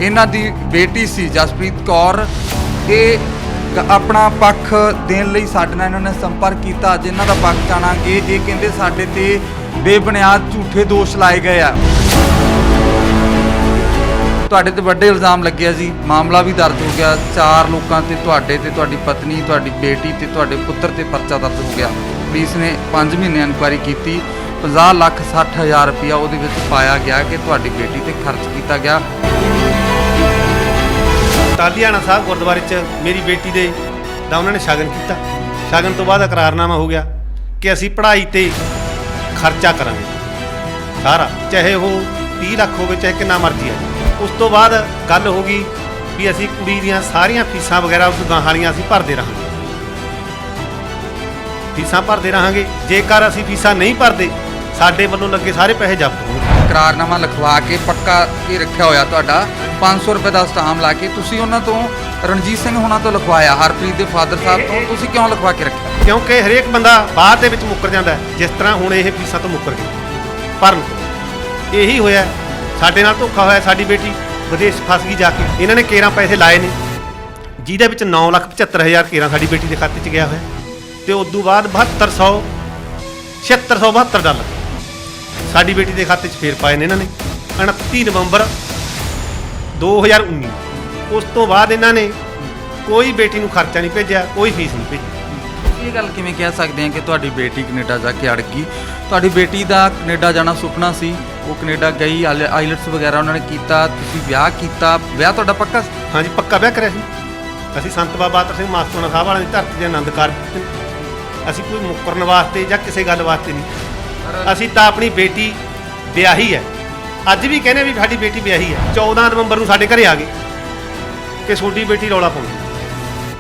इन्हां दी बेटी सी जसप्रीत कौर। ये अपना पक्ष देण लई साडे नाल इन्होंने संपर्क किया। अज इन्हां दा पक्ष जाणांगे। ये कहंदे साडे ते बेबुनियाद झूठे दोष लाए गए आ। तुहाडे ते वड्डे इल्जाम लगे आ जी, मामला भी दर्ज हो गया। 4 लोगों ते तुहाडे ते तुहाडी पत्नी, तुहाडी बेटी ते तुहाडे पुत्र ते परचा दर्ज हो गया। पुलिस ने 5 महीने इनकुआरी की। 50,60,000 रुपया उहदे विच पाया गया कि तुहाडी बेटी ते खर्च किया गया। टालियाना साहब गुरुद्वारे च मेरी बेटी दे दा उन्होंने शगन किया। शगन तो बाद इकरारनामा हो गया कि असी पढ़ाई ते खर्चा करांगे सारा, चाहे वो 30 लाख होवे चाहे कितना मर्जी है। उस तो बाद गल हो गई भी असी कुड़ी दियां सारियां फीसां वगैरह गां वालियां असी भरदे रहांगे, फीसां भरदे रहांगे। जेकर असी फीसां नहीं भरदे साडे वल्लों लगे सारे पैसे जब्त होणगे। इकरारनामा लिखवा के पक्का ये रखा होया तुहाडा 500 रुपये का स्टाम ला के तुसीं उन्हां तों रणजीत सिंह होना तो लिखवाया, हरप्रीत के फादर साहब तो तुसीं क्यों लिखवा के रखा? क्योंकि हरेक बंदा बाद दे विच मुकर जांदा है। जिस तरह हुण ये फीसां तो मुकर गए भरन तो यही होया। साडे नाल धोखा होया। साडी बेटी विदेश फस गई जाके। इन्हां ने केरां पैसे लाए ने जिहदे विच 9,75,000 केरां साडी बेटी के खाते च गया होया ते उदों बाद 7672 डॉलर साडी बेटी के खाते च फेर पाए ने इन्हां ने 29 नवंबर 2019। उस तो बाद इन्हां ने कोई बेटी नूं खर्चा नहीं भेजिया, कोई फीस नहीं भेजी। ये गल किवें कह सकते हैं कि तुहाडी बेटी कनेडा जाके अड़ गई? तुहाडी बेटी का कनेडा जाना सुपना सी, वो कनेडा गई, आईलैट्स वगैरह उन्होंने किया, तुसीं विआह किया। विआह तुहाडा पक्का? हाँ जी, पक्का विआह करिया सी। असीं संत बाबा अतर सिंह मास्टोना साहब वालिਆਂ ਦੀ ਧਰਤੀ ਦੇ ਆਨੰਦ ਕਾਰਜ ਅਸੀਂ ਕੋਈ ਮੁਕਰਨ ਵਾਸਤੇ ਜਾਂ ਕਿਸੇ ਗੱਲ ਵਾਸਤੇ ਨਹੀਂ। ਅਸੀਂ ਤਾਂ ਆਪਣੀ ਬੇਟੀ ਵਿਆਹੀ ਹੈ। ਅੱਜ ਵੀ ਕਹਿੰਦੇ ਵੀ ਸਾਡੀ ਬੇਟੀ ਵਿਆਹੀ ਹੈ। 14 ਨਵੰਬਰ ਨੂੰ ਸਾਡੇ ਘਰੇ ਆ ਗਏ ਕਿ ਤੁਹਾਡੀ ਬੇਟੀ ਰੌਲਾ ਪਾਉਂਦੀ।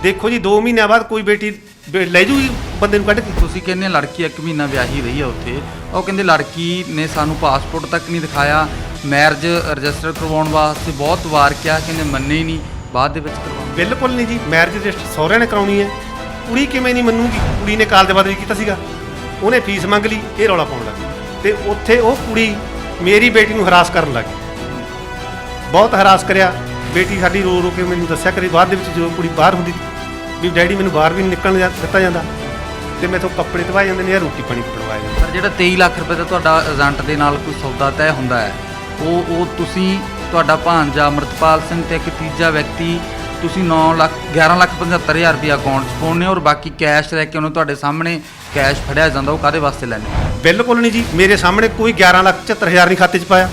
ਦੇਖੋ ਜੀ 2 ਮਹੀਨਿਆਂ ਬਾਅਦ ਕੋਈ ਬੇਟੀ ਲੈ ਜੂਗੀ ਬੰਦੇ ਨੂੰ ਕੱਢ ਕੇ। ਤੁਸੀਂ ਕਹਿੰਦੇ ਲੜਕੀ 1 ਮਹੀਨਾ ਵਿਆਹੀ ਰਹੀ ਆ ਉੱਥੇ, ਉਹ ਕਹਿੰਦੇ ਲੜਕੀ ਨੇ ਸਾਨੂੰ ਪਾਸਪੋਰਟ ਤੱਕ ਨਹੀਂ ਦਿਖਾਇਆ, ਮੈਰਿਜ ਰਜਿਸਟਰ ਕਰਵਾਉਣ ਵਾਸਤੇ ਬਹੁਤ ਵਾਰ ਕਿਹਾ, ਕਹਿੰਦੇ ਮੰਨੇ ਹੀ ਨਹੀਂ, ਬਾਅਦ ਦੇ ਵਿੱਚ ਕਰਵਾਉਣਾ। ਬਿਲਕੁਲ ਨਹੀਂ ਜੀ, ਮੈਰਿਜ ਰਜਿਸਟਰ ਸਹੁਰਿਆਂ ਨੇ ਕਰਾਉਣੀ ਹੈ, ਕੁੜੀ ਕਿਵੇਂ ਨਹੀਂ ਮੰਨੂਗੀ? ਕੁੜੀ ਨੇ ਕਾਲ ਦੇ ਬਾਅਦ ਵੀ ਕੀਤਾ ਸੀਗਾ, ਉਹਨੇ ਫੀਸ ਮੰਗ ਲਈ, ਇਹ ਰੌਲਾ ਪਾਉਣ ਲੱਗ ਗਈ ਤੇ ਉੱਥੇ ਉਹ ਕੁੜੀ ਮੇਰੀ ਬੇਟੀ ਨੂੰ ਹਰਾਸ ਕਰਨ ਲੱਗ ਗਈ। ਬਹੁਤ ਹਰਾਸ ਕਰਿਆ। ਬੇਟੀ ਸਾਡੀ ਰੋ ਰੋ ਕੇ ਮੈਨੂੰ ਦੱਸਿਆ ਕਰੇ ਬਾਅਦ ਦੇ ਵਿੱਚ ਜਦੋਂ ਕੁੜੀ ਬਾਹਰ ਹੁੰਦੀ ਵੀ ਡੈਡੀ ਮੈਨੂੰ ਬਾਹਰ ਵੀ ਨਹੀਂ ਨਿਕਲਣ ਦਿੱਤਾ ਜਾਂਦਾ ਤੇ ਮੈਥੋਂ ਕੱਪੜੇ ਧਵਾਏ ਜਾਂਦੇ ਨੇ ਜਾਂ ਰੋਟੀ ਪਾਣੀ ਖਵਾਇਆ ਜਾਂਦਾ। ਪਰ ਜਿਹੜਾ 23 ਲੱਖ ਰੁਪਏ ਦਾ ਤੁਹਾਡਾ ਏਜੰਟ ਦੇ ਨਾਲ ਕੋਈ ਸੌਦਾ ਤੈਅ ਹੁੰਦਾ ਹੈ, ਉਹ ਤੁਸੀਂ ਤੁਹਾਡਾ ਭਾਂਜਾ ਅਮਰਤਪਾਲ ਸਿੰਘ ਤੇ ਇੱਕ ਤੀਜਾ ਵਿਅਕਤੀ ਤੁਸੀਂ 11,75,000 ਰੁਪਇਆ ਅਕਾਊਂਟ 'ਚ ਪਾਉਂਦੇ ਹੋ ਔਰ ਬਾਕੀ ਕੈਸ਼ ਲੈ ਕੇ ਉਹਨੂੰ ਤੁਹਾਡੇ ਸਾਹਮਣੇ ਕੈਸ਼ ਫੜਿਆ ਜਾਂਦਾ, ਉਹ ਕਾਹਦੇ ਵਾਸਤੇ ਲੈਂਦੇ? ਬਿਲਕੁਲ ਨਹੀਂ ਜੀ, ਮੇਰੇ ਸਾਹਮਣੇ ਕੋਈ 11,75,000 ਨਹੀਂ ਖਾਤੇ 'ਚ ਪਾਇਆ।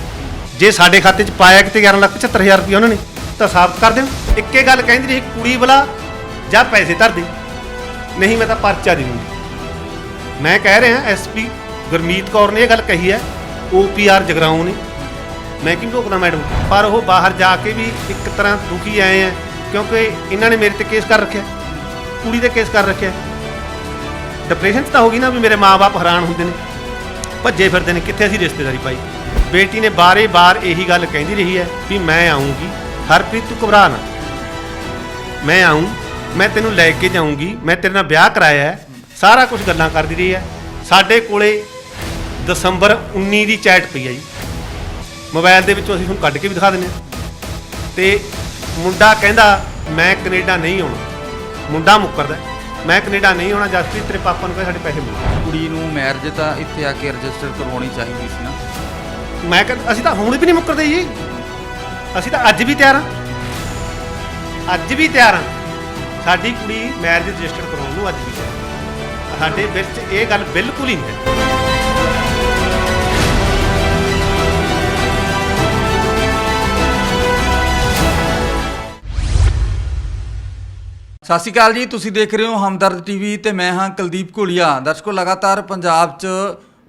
ਜੇ ਸਾਡੇ ਖਾਤੇ 'ਚ ਪਾਇਆ ਕਿਤੇ 11,75,000 ਰੁਪਇਆ ਉਹਨਾਂ ਨੇ ਤਾਂ ਸਾਬਤ ਕਰ ਦੇਣ। ਇੱਕੇ ਗੱਲ ਕਹਿੰਦੀ ਰਹੀ ਕੁੜੀ ਵਾਲਾ ਜਾਂ ਪੈਸੇ ਧਰ ਦੇ, ਨਹੀਂ ਮੈਂ ਤਾਂ ਪਰਚਾ ਦੇ ਦੂੰਗੀ। ਮੈਂ ਕਹਿ ਰਿਹਾ ਐਸਪੀ ਗੁਰਮੀਤ ਕੌਰ ਨੇ ਇਹ ਗੱਲ ਕਹੀ ਹੈ, OPR ਜਗਰਾਉਂ ਨੇ, ਮੈਂ ਕਿਉਂ ਰੋਕਦਾ ਮੈਡਮ? ਪਰ ਉਹ ਬਾਹਰ ਜਾ ਕੇ ਵੀ ਇੱਕ ਤਰ੍ਹਾਂ ਦੁਖੀ ਆਏ ਆ ਕਿਉਂਕਿ ਇਹਨਾਂ ਨੇ ਮੇਰੇ ਤੇ ਕੇਸ ਕਰ ਰੱਖਿਆ, ਕੁੜੀ ਤੇ ਕੇਸ ਕਰ ਰੱਖਿਆ। ਡਿਪਰੈਸ਼ਨ 'ਚ ਤਾਂ ਹੋ ਗਈ ਨਾ ਵੀ ਮੇਰੇ ਮਾਂ-ਬਾਪ ਹੈਰਾਨ ਹੁੰਦੇ ਨੇ, ਭੱਜੇ ਫਿਰਦੇ ਨੇ ਕਿੱਥੇ ਅਸੀਂ ਰਿਸ਼ਤੇਦਾਰੀ ਪਾਈ। ਬੇਟੀ ਨੇ ਬਾਰੇ-ਬਾਰ ਇਹੀ ਗੱਲ ਕਹਿੰਦੀ ਰਹੀ ਹੈ ਵੀ ਮੈਂ ਆਉਂਗੀ, ਹਰਪ੍ਰੀਤ ਤੂੰ ਘਬਰਾ ਨਾ, ਮੈਂ ਆਊਂ, ਮੈਂ ਤੈਨੂੰ ਲੈ ਕੇ ਜਾਊਂਗੀ, ਮੈਂ ਤੇਰੇ ਨਾਲ ਵਿਆਹ ਕਰਾਇਆ ਹੈ, ਸਾਰਾ ਕੁਝ ਗੱਲਾਂ ਕਰਦੀ ਰਹੀ ਹੈ। ਸਾਡੇ ਕੋਲੇ ਦਸੰਬਰ 19 ਦੀ ਚੈਟ ਪਈ ਹੈ ਜੀ, ਮੋਬਾਈਲ ਦੇ ਵਿੱਚੋਂ ਅਸੀਂ ਤੁਹਾਨੂੰ ਕੱਢ ਕੇ ਵੀ ਦਿਖਾ ਦਿੰਦੇ ਹਾਂ। ਤੇ ਮੁੰਡਾ ਕਹਿੰਦਾ ਮੈਂ ਕੈਨੇਡਾ ਨਹੀਂ ਆਉਣਾ, ਮੁੰਡਾ ਮੁੱਕਰਦਾ ਮੈਂ ਕੈਨੇਡਾ ਨਹੀਂ ਆਉਣਾ, ਜਸਪ੍ਰੀਤ ਤੇਰੇ ਪਾਪਾ ਨੂੰ ਕਹੇ ਸਾਡੇ ਪੈਸੇ ਮਿਲ। ਕੁੜੀ ਨੂੰ ਮੈਰਿਜ ਤਾਂ ਇੱਥੇ ਆ ਕੇ ਰਜਿਸਟਰ ਕਰਵਾਉਣੀ ਚਾਹੀਦੀ ਸੀ ਨਾ। ਮੈਂ ਕਹਿੰਦਾ ਅਸੀਂ ਤਾਂ ਹੁਣ ਵੀ ਨਹੀਂ ਮੁੱਕਰਦੇ ਜੀ, ਅਸੀਂ ਤਾਂ ਅੱਜ ਵੀ ਤਿਆਰ ਹਾਂ, ਅੱਜ ਵੀ ਤਿਆਰ ਹਾਂ। ਸਾਡੀ ਕੁੜੀ ਮੈਰਿਜ ਰਜਿਸਟਰ ਕਰਾਉਣ ਨੂੰ ਅੱਜ ਵੀ ਤਿਆਰ ਹੈ। ਸਾਡੇ ਵਿੱਚ ਇਹ ਗੱਲ ਬਿਲਕੁਲ ਹੀ ਨਹੀਂ ਹੈ। ਸਤਿ ਸ਼੍ਰੀ ਅਕਾਲ ਜੀ, ਤੁਸੀਂ ਦੇਖ ਰਹੇ ਹੋ ਹਮਦਰਦ ਟੀਵੀ ਤੇ ਮੈਂ ਹਾਂ ਕੁਲਦੀਪ ਘੋਲੀਆ। ਦਰਸ਼ਕੋ, ਲਗਾਤਾਰ ਪੰਜਾਬ 'ਚ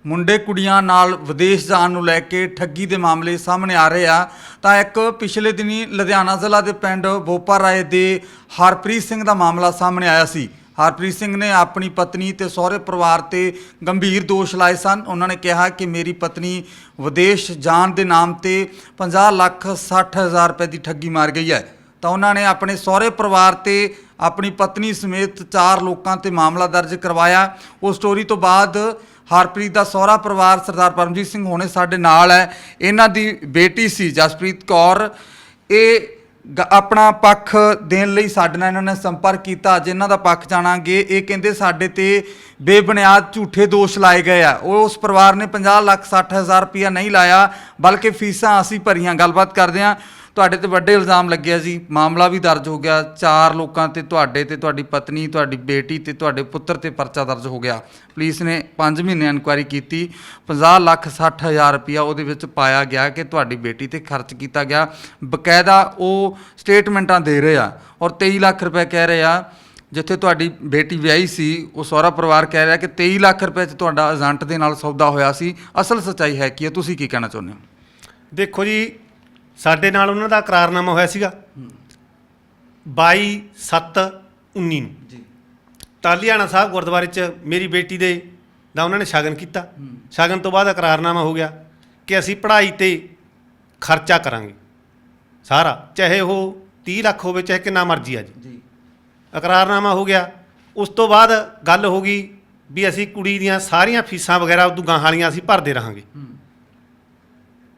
ਮੁੰਡੇ ਕੁੜੀਆਂ ਨਾਲ ਵਿਦੇਸ਼ ਜਾਣ ਨੂੰ ਲੈ ਕੇ ਠੱਗੀ ਦੇ ਮਾਮਲੇ ਸਾਹਮਣੇ ਆ ਰਹੇ ਆ। ਤਾਂ ਇੱਕ ਪਿਛਲੇ ਦਿਨੀ ਲੁਧਿਆਣਾ ਜ਼ਿਲ੍ਹਾ ਦੇ ਪਿੰਡ ਬੋਪਾ ਰਾਏ ਦੇ ਹਰਪ੍ਰੀਤ ਸਿੰਘ ਦਾ ਮਾਮਲਾ ਸਾਹਮਣੇ ਆਇਆ ਸੀ। ਹਰਪ੍ਰੀਤ ਸਿੰਘ ਨੇ ਆਪਣੀ ਪਤਨੀ ਤੇ ਸਹੁਰੇ ਪਰਿਵਾਰ ਤੇ ਗੰਭੀਰ ਦੋਸ਼ ਲਾਏ ਸਨ। ਉਹਨਾਂ ਨੇ ਕਿਹਾ ਕਿ ਮੇਰੀ ਪਤਨੀ ਵਿਦੇਸ਼ ਜਾਣ ਦੇ ਨਾਮ ਤੇ 50,60,000 ਰੁਪਏ ਦੀ ਠੱਗੀ ਮਾਰ ਗਈ ਹੈ। ਤਾਂ ਉਹਨਾਂ ਨੇ ਆਪਣੇ ਸਹੁਰੇ ਪਰਿਵਾਰ ਤੇ ਆਪਣੀ ਪਤਨੀ ਸਮੇਤ 4 ਲੋਕਾਂ ਤੇ ਮਾਮਲਾ ਦਰਜ ਕਰਵਾਇਆ। ਉਸ ਸਟੋਰੀ ਤੋਂ ਬਾਅਦ ਹਰਪ੍ਰੀਤ ਦਾ ਸਹੁਰਾ ਪਰਿਵਾਰ ਸਰਦਾਰ ਪਰਮਜੀਤ ਸਿੰਘ ਹੋਣੇ ਸਾਡੇ ਨਾਲ ਹੈ। ਇਹਨਾਂ ਦੀ ਬੇਟੀ ਸੀ ਜਸਪ੍ਰੀਤ ਕੌਰ। ਇਹ ਆਪਣਾ ਪੱਖ ਦੇਣ ਲਈ ਸਾਡੇ ਨਾਲ ਇਹਨਾਂ ਨੇ ਸੰਪਰਕ ਕੀਤਾ। ਅੱਜ ਇਹਨਾਂ ਦਾ ਪੱਖ ਜਾਣਾਂਗੇ। ਇਹ ਕਹਿੰਦੇ ਸਾਡੇ ਤੇ ਬੇਬੁਨਿਆਦ ਝੂਠੇ ਦੋਸ਼ ਲਾਏ ਗਏ ਆ। ਉਸ ਪਰਿਵਾਰ ਨੇ 50,60,000 ਰੁਪਇਆ ਨਹੀਂ ਲਾਇਆ, ਬਲਕਿ ਫੀਸਾਂ ਅਸੀਂ ਭਰੀਆਂ। ਗੱਲਬਾਤ ਕਰਦੇ ਹਾਂ। ਤੁਹਾਡੇ ਤੇ ਵੱਡੇ ਇਲਜ਼ਾਮ ਲੱਗਿਆ ਜੀ, ਮਾਮਲਾ ਵੀ ਦਰਜ ਹੋ ਗਿਆ। 4 ਲੋਕਾਂ ਤੇ, ਤੁਹਾਡੇ ਤੇ, ਤੁਹਾਡੀ ਪਤਨੀ, ਤੁਹਾਡੀ ਬੇਟੀ ਤੇ ਤੁਹਾਡੇ ਪੁੱਤਰ ਤੇ ਪਰਚਾ ਦਰਜ ਹੋ ਗਿਆ। ਪੁਲਿਸ ਨੇ 5 ਮਹੀਨੇ ਇਨਕੁਆਇਰੀ ਕੀਤੀ। 50,60,000 ਰੁਪਇਆ ਉਹਦੇ ਵਿੱਚ ਪਾਇਆ ਗਿਆ ਕਿ ਤੁਹਾਡੀ ਬੇਟੀ ਤੇ ਖਰਚ ਕੀਤਾ ਗਿਆ। ਬਕਾਇਦਾ ਉਹ ਸਟੇਟਮੈਂਟਾਂ ਦੇ ਰਹੇ ਆ ਔਰ 23 ਲੱਖ ਰੁਪਏ ਕਹਿ ਰਹੇ ਆ। ਜਿੱਥੇ ਤੁਹਾਡੀ ਬੇਟੀ ਵਿਆਹੀ ਸੀ, ਉਹ ਸਹੁਰਾ ਪਰਿਵਾਰ ਕਹਿ ਰਿਹਾ ਕਿ 23 ਲੱਖ ਰੁਪਏ 'ਚ ਤੁਹਾਡਾ ਏਜੰਟ ਦੇ ਨਾਲ ਸੌਦਾ ਹੋਇਆ ਸੀ। ਅਸਲ ਸੱਚਾਈ ਹੈ ਕੀ ਹੈ? ਤੁਸੀਂ ਕੀ ਕਹਿਣਾ ਚਾਹੁੰਦੇ ਹੋ? ਦੇਖੋ ਜੀ, ਸਾਡੇ ਨਾਲ ਉਹਨਾਂ ਦਾ ਇਕਰਾਰਨਾਮਾ ਹੋਇਆ ਸੀਗਾ 22/7/19 ਨੂੰ ਜੀ। ਟਾਹਲੀਆਣਾ ਸਾਹਿਬ ਗੁਰਦੁਆਰੇ 'ਚ ਮੇਰੀ ਬੇਟੀ ਦਾ ਉਹਨਾਂ ਨੇ ਸ਼ਗਨ ਕੀਤਾ। ਸ਼ਗਨ ਤੋਂ ਬਾਅਦ ਇਕਰਾਰਨਾਮਾ ਹੋ ਗਿਆ ਕਿ ਅਸੀਂ ਪੜ੍ਹਾਈ ਤੇ ਖਰਚਾ ਕਰਾਂਗੇ ਸਾਰਾ, ਚਾਹੇ ਉਹ 30 ਲੱਖ ਹੋਵੇ ਚਾਹੇ ਕਿੰਨਾ ਮਰਜ਼ੀ ਆ ਜੀ। ਇਕਰਾਰਨਾਮਾ ਹੋ ਗਿਆ। ਉਸ ਤੋਂ ਬਾਅਦ ਗੱਲ ਹੋ ਗਈ ਵੀ ਅਸੀਂ ਕੁੜੀ ਦੀਆਂ ਸਾਰੀਆਂ ਫੀਸਾਂ ਵਗੈਰਾ ਉਦੋਂ ਗਾਹਾਂ ਵਾਲੀਆਂ ਅਸੀਂ ਭਰਦੇ ਰਹਾਂਗੇ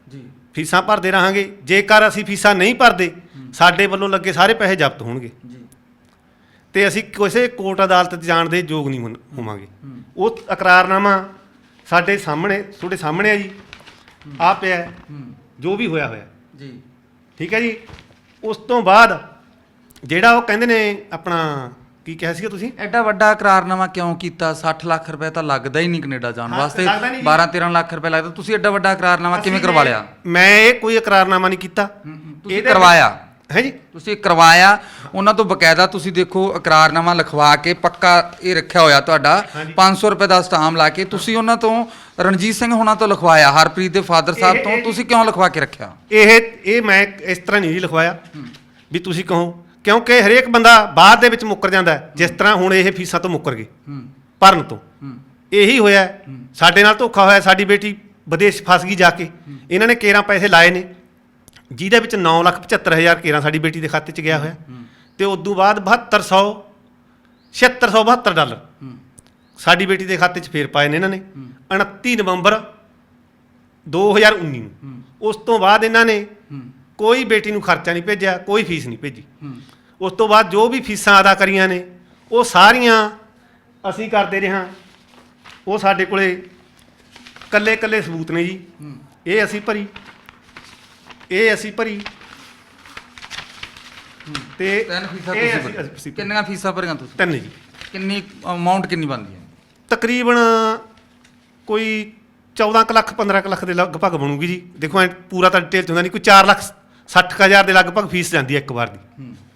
ਜੀ। ਫੀਸਾਂ ਭਰਦੇ ਰਹਾਂਗੇ। ਜੇਕਰ ਅਸੀਂ ਫੀਸਾਂ ਨਹੀਂ ਭਰਦੇ, ਸਾਡੇ ਵੱਲੋਂ ਲੱਗੇ ਸਾਰੇ ਪੈਸੇ ਜ਼ਬਤ ਹੋਣਗੇ ਤੇ ਅਸੀਂ ਕਿਸੇ ਕੋਰਟ ਅਦਾਲਤ 'ਚ ਜਾਣ ਦੇ ਯੋਗ ਨਹੀਂ ਹੋਵਾਂਗੇ। ਉਹ ਇਕਰਾਰਨਾਮਾ ਸਾਡੇ ਸਾਹਮਣੇ, ਤੁਹਾਡੇ ਸਾਹਮਣੇ ਆ ਜੀ, ਆ ਪਿਆ ਜੋ ਵੀ ਹੋਇਆ ਜੀ, ਠੀਕ ਹੈ ਜੀ। ਉਸ ਤੋਂ ਬਾਅਦ ਜਿਹੜਾ ਉਹ ਕਹਿੰਦੇ ਨੇ ਆਪਣਾ ਕੀ ਕਿਹਾ ਸੀਗਾ ਤੁਸੀਂ, ਐਡਾ ਵੱਡਾ ਇਕਰਾਰਨਾਮਾ ਕਿਉਂ ਕੀਤਾ? 60 ਲੱਖ ਰੁਪਏ ਤਾਂ ਲੱਗਦਾ ਹੀ ਨਹੀਂ ਕੈਨੇਡਾ ਜਾਣ ਵਾਸਤੇ, 12-13 ਲੱਖ ਰੁਪਏ ਲੱਗਦਾ। ਤੁਸੀਂ ਐਡਾ ਵੱਡਾ ਇਕਰਾਰਨਾਮਾ ਕਿਵੇਂ ਕਰਵਾ ਲਿਆ? ਮੈਂ ਇਹ ਕੋਈ ਇਕਰਾਰਨਾਮਾ ਨਹੀਂ ਕੀਤਾ। ਤੁਸੀਂ ਕਰਵਾਇਆ ਹੈ ਜੀ, ਤੁਸੀਂ ਕਰਵਾਇਆ ਉਹਨਾਂ ਤੋਂ। ਬਕਾਇਦਾ ਤੁਸੀਂ ਦੇਖੋ ਇਕਰਾਰਨਾਮਾ ਲਿਖਵਾ ਕੇ ਪੱਕਾ ਇਹ ਰੱਖਿਆ ਹੋਇਆ ਤੁਹਾਡਾ 500 ਰੁਪਏ ਦਾ ਸਟਾਮ ਲਾ ਕੇ। ਤੁਸੀਂ ਉਹਨਾਂ ਤੋਂ, ਰਣਜੀਤ ਸਿੰਘ ਹੋਣਾ ਤੋਂ ਲਿਖਵਾਇਆ, ਹਰਪ੍ਰੀਤ ਦੇ ਫਾਦਰ ਸਾਹਿਬ ਤੋਂ। ਤੁਸੀਂ ਕਿਉਂ ਲਿਖਵਾ ਕੇ ਰੱਖਿਆ? ਇਹ ਮੈਂ ਇਸ ਤਰ੍ਹਾਂ ਨਹੀਂ ਲਿਖਵਾਇਆ ਵੀ ਤੁਸੀਂ ਕਹੋ, ਕਿਉਂਕਿ ਹਰੇਕ ਬੰਦਾ ਬਾਅਦ ਦੇ ਵਿੱਚ ਮੁੱਕਰ ਜਾਂਦਾ ਹੈ। ਜਿਸ ਤਰ੍ਹਾਂ ਹੁਣ ਇਹ ਫੀਸਾਂ ਤੋਂ ਮੁੱਕਰ ਗਏ ਭਰਨ ਤੋਂ, ਇਹੀ ਹੋਇਆ ਸਾਡੇ ਨਾਲ, ਧੋਖਾ ਹੋਇਆ। ਸਾਡੀ ਬੇਟੀ ਵਿਦੇਸ਼ ਫਸ ਗਈ ਜਾ ਕੇ। ਇਹਨਾਂ ਨੇ ਕੇਰਾਂ ਪੈਸੇ ਲਾਏ ਨੇ, ਜਿਹਦੇ ਵਿੱਚ 9,75,000 ਕੇਰਾਂ ਸਾਡੀ ਬੇਟੀ ਦੇ ਖਾਤੇ 'ਚ ਗਿਆ ਹੋਇਆ ਤੇ ਉਦੋਂ ਬਾਅਦ 7672 ਡਾਲਰ ਸਾਡੀ ਬੇਟੀ ਦੇ ਖਾਤੇ 'ਚ ਫੇਰ ਪਾਏ ਨੇ ਇਹਨਾਂ ਨੇ 29 ਨਵੰਬਰ 2019 ਨੂੰ। ਉਸ ਤੋਂ ਬਾਅਦ ਇਹਨਾਂ ਨੇ ਕੋਈ ਬੇਟੀ ਨੂੰ ਖਰਚਾ ਨਹੀਂ ਭੇਜਿਆ, ਕੋਈ ਫੀਸ ਨਹੀਂ ਭੇਜੀ। ਉਸ ਤੋਂ ਬਾਅਦ ਜੋ ਵੀ ਫੀਸਾਂ ਅਦਾ ਕਰੀਆਂ ਨੇ ਉਹ ਸਾਰੀਆਂ ਅਸੀਂ ਕਰਦੇ ਰਹੇ ਹਾਂ। ਉਹ ਸਾਡੇ ਕੋਲੇ ਕੱਲੇ ਸਬੂਤ ਨੇ ਜੀ। ਇਹ ਅਸੀਂ ਭਰੀ ਤੇ 3 ਫੀਸਾਂ ਤੁਸੀਂ ਕਿੰਨੀਆਂ ਫੀਸਾਂ ਭਰੀਆਂ ਤੁਸੀਂ? 3 ਜੀ। ਕਿੰਨੀ ਅਮਾਉਂਟ ਕਿੰਨੀ ਬਣਦੀ ਹੈ? ਤਕਰੀਬਨ ਕੋਈ 14 ਕੁ ਲੱਖ 15 ਕੁ ਲੱਖ ਦੇ ਲਗਭਗ ਬਣੂਗੀ ਜੀ। ਦੇਖੋ ਐ ਪੂਰਾ ਤਾਂ ਡਿਟੇਲ 'ਚ ਹੁੰਦਾ ਨਹੀਂ, ਕੋਈ 4,60,000 ਦੇ ਲਗਭਗ ਫੀਸ ਜਾਂਦੀ ਹੈ ਇੱਕ ਵਾਰ ਦੀ।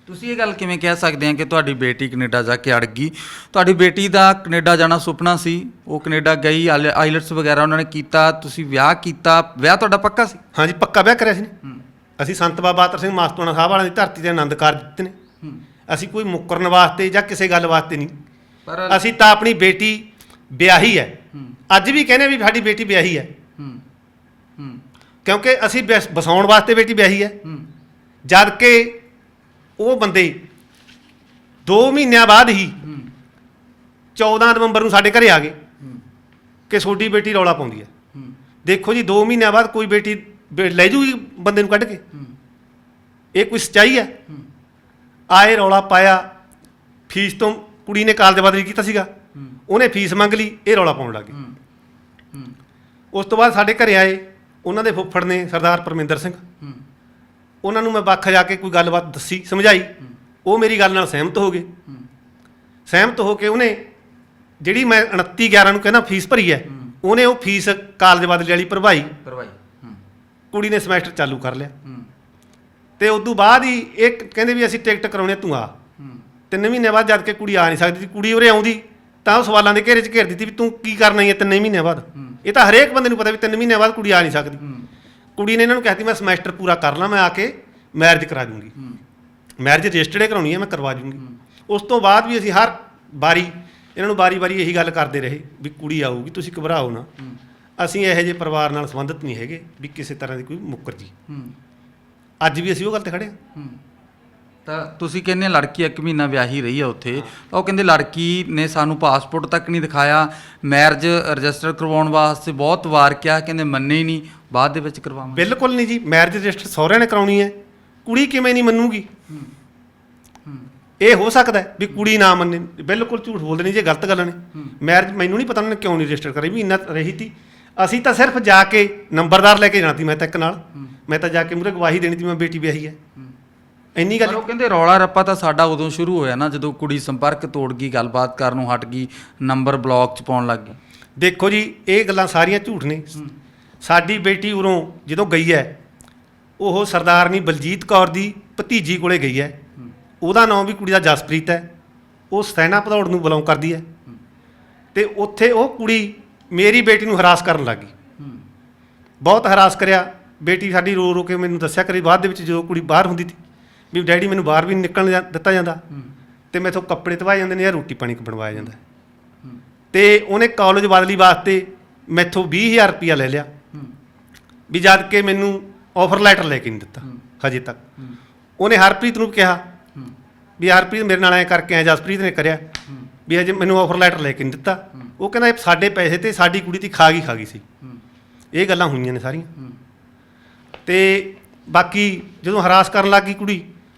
ਤੁਸੀਂ ਇਹ ਗੱਲ ਕਿਵੇਂ ਕਹਿ ਸਕਦੇ ਆ ਕਿ ਤੁਹਾਡੀ ਬੇਟੀ ਕੈਨੇਡਾ ਜਾ ਕੇ ਅੜ ਗਈ? ਤੁਹਾਡੀ ਬੇਟੀ ਦਾ ਕੈਨੇਡਾ ਜਾਣਾ ਸੁਪਨਾ ਸੀ, ਉਹ ਕੈਨੇਡਾ ਗਈ, ਆਈਲਟਸ ਵਗੈਰਾ ਉਹਨਾਂ ਨੇ ਕੀਤਾ, ਤੁਸੀਂ ਵਿਆਹ ਕੀਤਾ। ਵਿਆਹ ਤੁਹਾਡਾ ਪੱਕਾ ਸੀ? ਹਾਂਜੀ, ਪੱਕਾ ਵਿਆਹ ਕਰਿਆ ਸੀ ਨੇ ਅਸੀਂ। ਸੰਤ ਬਾਬਾ ਬਾਤਰ ਸਿੰਘ ਮਾਸਤੂਆਣਾ ਸਾਹਿਬ ਵਾਲਿਆਂ ਦੀ ਧਰਤੀ 'ਤੇ ਆਨੰਦ ਕਾਰਜ ਦਿੱਤੇ ਨੇ। ਅਸੀਂ ਕੋਈ ਮੁੱਕਰਨ ਵਾਸਤੇ ਜਾਂ ਕਿਸੇ ਗੱਲ ਵਾਸਤੇ ਨਹੀਂ, ਪਰ ਅਸੀਂ ਤਾਂ ਆਪਣੀ ਬੇਟੀ ਵਿਆਹੀ ਹੈ। ਅੱਜ ਵੀ ਕਹਿੰਦੇ ਵੀ ਸਾਡੀ ਬੇਟੀ ਵਿਆਹੀ ਹੈ, ਕਿਉਂਕਿ ਅਸੀਂ ਵਸਾਉਣ ਵਾਸਤੇ ਬੇਟੀ ਵਿਆਹੀ ਹੈ। ਜਦ ਕਿ ਉਹ ਬੰਦੇ 2 ਮਹੀਨਿਆਂ ਬਾਅਦ ਹੀ 14 ਨਵੰਬਰ ਨੂੰ ਸਾਡੇ ਘਰੇ ਆ ਗਏ ਕਿ ਤੁਹਾਡੀ ਬੇਟੀ ਰੌਲਾ ਪਾਉਂਦੀ ਹੈ। ਦੇਖੋ ਜੀ, 2 ਮਹੀਨਿਆਂ ਬਾਅਦ ਕੋਈ ਬੇਟੀ ਲੈ ਜੂਗੀ ਬੰਦੇ ਨੂੰ ਕੱਢ ਕੇ? ਇਹ ਕੋਈ ਸੱਚਾਈ ਹੈ? ਆਏ, ਰੌਲਾ ਪਾਇਆ, ਫੀਸ ਤੋਂ ਕੁੜੀ ਨੇ ਕਾਲਜ ਬਦਲੀ ਕੀਤਾ ਸੀਗਾ, ਉਹਨੇ ਫੀਸ ਮੰਗ ਲਈ, ਇਹ ਰੌਲਾ ਪਾਉਣ ਲੱਗ ਗਏ। ਉਸ ਤੋਂ ਬਾਅਦ ਸਾਡੇ ਘਰੇ ਆਏ ਉਹਨਾਂ ਦੇ ਫੁੱਫੜ ਨੇ, ਸਰਦਾਰ ਪਰਮਿੰਦਰ ਸਿੰਘ। ਉਹਨਾਂ ਨੂੰ ਮੈਂ ਵੱਖ ਜਾ ਕੇ ਕੋਈ ਗੱਲਬਾਤ ਦੱਸੀ, ਸਮਝਾਈ। ਉਹ ਮੇਰੀ ਗੱਲ ਨਾਲ ਸਹਿਮਤ ਹੋ ਗਏ। ਸਹਿਮਤ ਹੋ ਕੇ ਉਹਨੇ ਜਿਹੜੀ ਮੈਂ 29/11 ਨੂੰ ਕਹਿੰਦਾ ਫੀਸ ਭਰੀ ਹੈ, ਉਹਨੇ ਉਹ ਫੀਸ ਕਾਲਜ ਬਦਲੀ ਵਾਲੀ ਭਰਵਾਈ। ਕੁੜੀ ਨੇ ਸਮੈਸਟਰ ਚਾਲੂ ਕਰ ਲਿਆ ਤੇ ਉਦੋਂ ਬਾਅਦ ਹੀ ਇਹ ਕਹਿੰਦੇ ਵੀ ਅਸੀਂ ਟਿਕਟ ਕਰਾਉਣੀ, ਤੂੰ ਆ। 3 ਮਹੀਨੇ ਬਾਅਦ ਜਦ ਕਿ ਕੁੜੀ ਆ ਨਹੀਂ ਸਕਦੀ, ਕੁੜੀ ਉਰੇ ਆਉਂਦੀ ਤਾਂ ਉਹ ਸਵਾਲਾਂ ਦੇ ਘੇਰੇ 'ਚ ਘੇਰ ਦਿੱਤੀ ਵੀ ਤੂੰ ਕੀ ਕਰਨਾ ਹੀ ਹੈ 3 ਮਹੀਨਿਆਂ ਬਾਅਦ। ਇਹ ਤਾਂ ਹਰੇਕ ਬੰਦੇ ਨੂੰ ਪਤਾ ਵੀ 3 ਮਹੀਨਿਆਂ ਬਾਅਦ ਕੁੜੀ ਆ ਨਹੀਂ ਸਕਦੀ। ਕੁੜੀ ਨੇ ਇਹਨਾਂ ਨੂੰ ਕਹਿਤੀ ਮੈਂ ਸਮੈਸਟਰ ਪੂਰਾ ਕਰ ਲਾਂ, ਮੈਂ ਆ ਕੇ ਮੈਰਿਜ ਕਰਾ ਦੂੰਗੀ, ਮੈਰਿਜ ਰਜਿਸਟਰਡ ਕਰਾਉਣੀ ਹੈ, ਮੈਂ ਕਰਵਾ ਦੂੰਗੀ। ਉਸ ਤੋਂ ਬਾਅਦ ਵੀ ਅਸੀਂ ਹਰ ਵਾਰੀ ਇਹਨਾਂ ਨੂੰ ਵਾਰੀ ਇਹੀ ਗੱਲ ਕਰਦੇ ਰਹੇ ਵੀ ਕੁੜੀ ਆਊਗੀ, ਤੁਸੀਂ ਘਬਰਾਓ ਨਾ, ਅਸੀਂ ਇਹੋ ਜਿਹੇ ਪਰਿਵਾਰ ਨਾਲ ਸੰਬੰਧਿਤ ਨਹੀਂ ਹੈਗੇ ਵੀ ਕਿਸੇ ਤਰ੍ਹਾਂ ਦੀ ਕੋਈ ਮੁੱਕਰ ਜੀ। ਅੱਜ ਵੀ ਅਸੀਂ ਉਹ ਗੱਲ ਤੇ ਖੜੇ ਹਾਂ। ਤਾਂ ਤੁਸੀਂ ਕਹਿੰਦੇ ਲੜਕੀ 1 ਮਹੀਨਾ ਵਿਆਹੀ ਰਹੀ ਆ ਉੱਥੇ, ਤਾਂ ਉਹ ਕਹਿੰਦੇ ਲੜਕੀ ਨੇ ਸਾਨੂੰ ਪਾਸਪੋਰਟ ਤੱਕ ਨਹੀਂ ਦਿਖਾਇਆ, ਮੈਰਿਜ ਰਜਿਸਟਰ ਕਰਵਾਉਣ ਵਾਸਤੇ ਬਹੁਤ ਵਾਰ ਕਿਹਾ, ਕਹਿੰਦੇ ਮੰਨੇ ਹੀ ਨਹੀਂ, ਬਾਅਦ ਦੇ ਵਿੱਚ ਕਰਵਾਵਾਂਗੇ। ਬਿਲਕੁਲ ਨਹੀਂ ਜੀ, ਮੈਰਿਜ ਰਜਿਸਟਰ ਸਹੁਰਿਆਂ ਨੇ ਕਰਾਉਣੀ ਹੈ, ਕੁੜੀ ਕਿਵੇਂ ਨਹੀਂ ਮੰਨੂਗੀ? ਇਹ ਹੋ ਸਕਦਾ ਹੈ ਵੀ ਕੁੜੀ ਨਾ ਮੰਨੇ, ਬਿਲਕੁਲ ਝੂਠ ਬੋਲਦੇ ਨਹੀਂ ਜੇ ਗਲਤ ਗੱਲ ਨੇ। ਮੈਰਿਜ ਮੈਨੂੰ ਨਹੀਂ ਪਤਾ ਉਹਨਾਂ ਨੇ ਕਿਉਂ ਨਹੀਂ ਰਜਿਸਟਰ ਕਰਾਈ, ਮਹੀਨਾ ਰਹੀ ਤੀ। ਅਸੀਂ ਤਾਂ ਸਿਰਫ ਜਾ ਕੇ ਨੰਬਰਦਾਰ ਲੈ ਕੇ ਜਾਣਾ ਸੀ, ਮੈਂ ਤਾਂ ਇੱਕ ਨਾਲ, ਮੈਂ ਤਾਂ ਜਾ ਕੇ ਮੂਹਰੇ ਗਵਾਹੀ ਦੇਣੀ ਸੀ ਮੈਂ ਬੇਟੀ ਵਿਆਹੀ ਹੈ, ਇੰਨੀ ਗੱਲ। ਉਹ ਕਹਿੰਦੇ ਰੌਲਾ ਰੱਪਾ ਤਾਂ ਸਾਡਾ ਉਦੋਂ ਸ਼ੁਰੂ ਹੋਇਆ ਨਾ ਜਦੋਂ ਕੁੜੀ ਸੰਪਰਕ ਤੋੜ ਗਈ, ਗੱਲਬਾਤ ਕਰਨ ਨੂੰ ਹਟ ਗਈ, ਨੰਬਰ ਬਲੌਕ 'ਚ ਪਾਉਣ ਲੱਗ ਗਈ। ਦੇਖੋ ਜੀ, ਇਹ ਗੱਲਾਂ ਸਾਰੀਆਂ ਝੂਠ ਨੇ। ਸਾਡੀ ਬੇਟੀ ਉਰੋਂ ਜਦੋਂ ਗਈ ਹੈ, ਉਹ ਸਰਦਾਰਨੀ ਬਲਜੀਤ ਕੌਰ ਦੀ ਭਤੀਜੀ ਕੋਲੇ ਗਈ ਹੈ। ਉਹਦਾ ਨਾਮ ਵੀ ਕੁੜੀ ਦਾ ਜਸਪ੍ਰੀਤ ਹੈ, ਉਹ ਸੈਨਾ ਭਦੌੜ ਨੂੰ ਬਿਲੋਂਗ ਕਰਦੀ ਹੈ। ਤੇ ਉੱਥੇ ਉਹ ਕੁੜੀ ਮੇਰੀ ਬੇਟੀ ਨੂੰ ਹਰਾਸ ਕਰਨ ਲੱਗ ਗਈ, ਬਹੁਤ ਹਰਾਸ ਕਰਿਆ। ਬੇਟੀ ਸਾਡੀ ਰੋ ਰੋ ਕੇ ਮੈਨੂੰ ਦੱਸਿਆ ਕਰੀ ਬਾਅਦ ਦੇ ਵਿੱਚ, ਜਦੋਂ ਕੁੜੀ ਬਾਹਰ ਹੁੰਦੀ ਸੀ, ਵੀ ਡੈਡੀ ਮੈਨੂੰ ਬਾਹਰ ਵੀ ਨਹੀਂ ਨਿਕਲਣ ਦਿੱਤਾ ਜਾਂਦਾ, ਤੇ ਮੈਥੋਂ ਕੱਪੜੇ ਧਵਾਏ ਜਾਂਦੇ ਨੇ ਜਾਂ ਰੋਟੀ ਪਾਣੀ ਬਣਵਾਇਆ ਜਾਂਦਾ। ਤੇ ਉਹਨੇ ਕਾਲਜ ਬਦਲੀ ਵਾਸਤੇ ਮੈਥੋਂ 20,000 ਰੁਪਇਆ ਲੈ ਲਿਆ, ਵੀ ਜਦ ਕਿ ਮੈਨੂੰ ਆਫਰ ਲੈਟਰ ਲੈ ਕੇ ਨਹੀਂ ਦਿੱਤਾ ਹਜੇ ਤੱਕ। ਉਹਨੇ ਹਰਪ੍ਰੀਤ ਨੂੰ ਕਿਹਾ ਵੀ ਹਰਪ੍ਰੀਤ ਮੇਰੇ ਨਾਲ ਐਂ ਕਰਕੇ ਆਇਆ, ਜਸਪ੍ਰੀਤ ਨੇ ਕਰਿਆ, ਵੀ ਹਜੇ ਮੈਨੂੰ ਆਫਰ ਲੈਟਰ ਲੈ ਕੇ ਨਹੀਂ ਦਿੱਤਾ। ਉਹ ਕਹਿੰਦਾ ਇਹ ਸਾਡੇ ਪੈਸੇ ਤੇ ਸਾਡੀ ਕੁੜੀ ਦੀ ਖਾ ਗਈ ਸੀ। ਇਹ ਗੱਲਾਂ ਹੋਈਆਂ ਨੇ ਸਾਰੀਆਂ। ਤੇ ਬਾਕੀ ਜਦੋਂ ਹਰਾਸ ਕਰਨ ਲੱਗ ਗਈ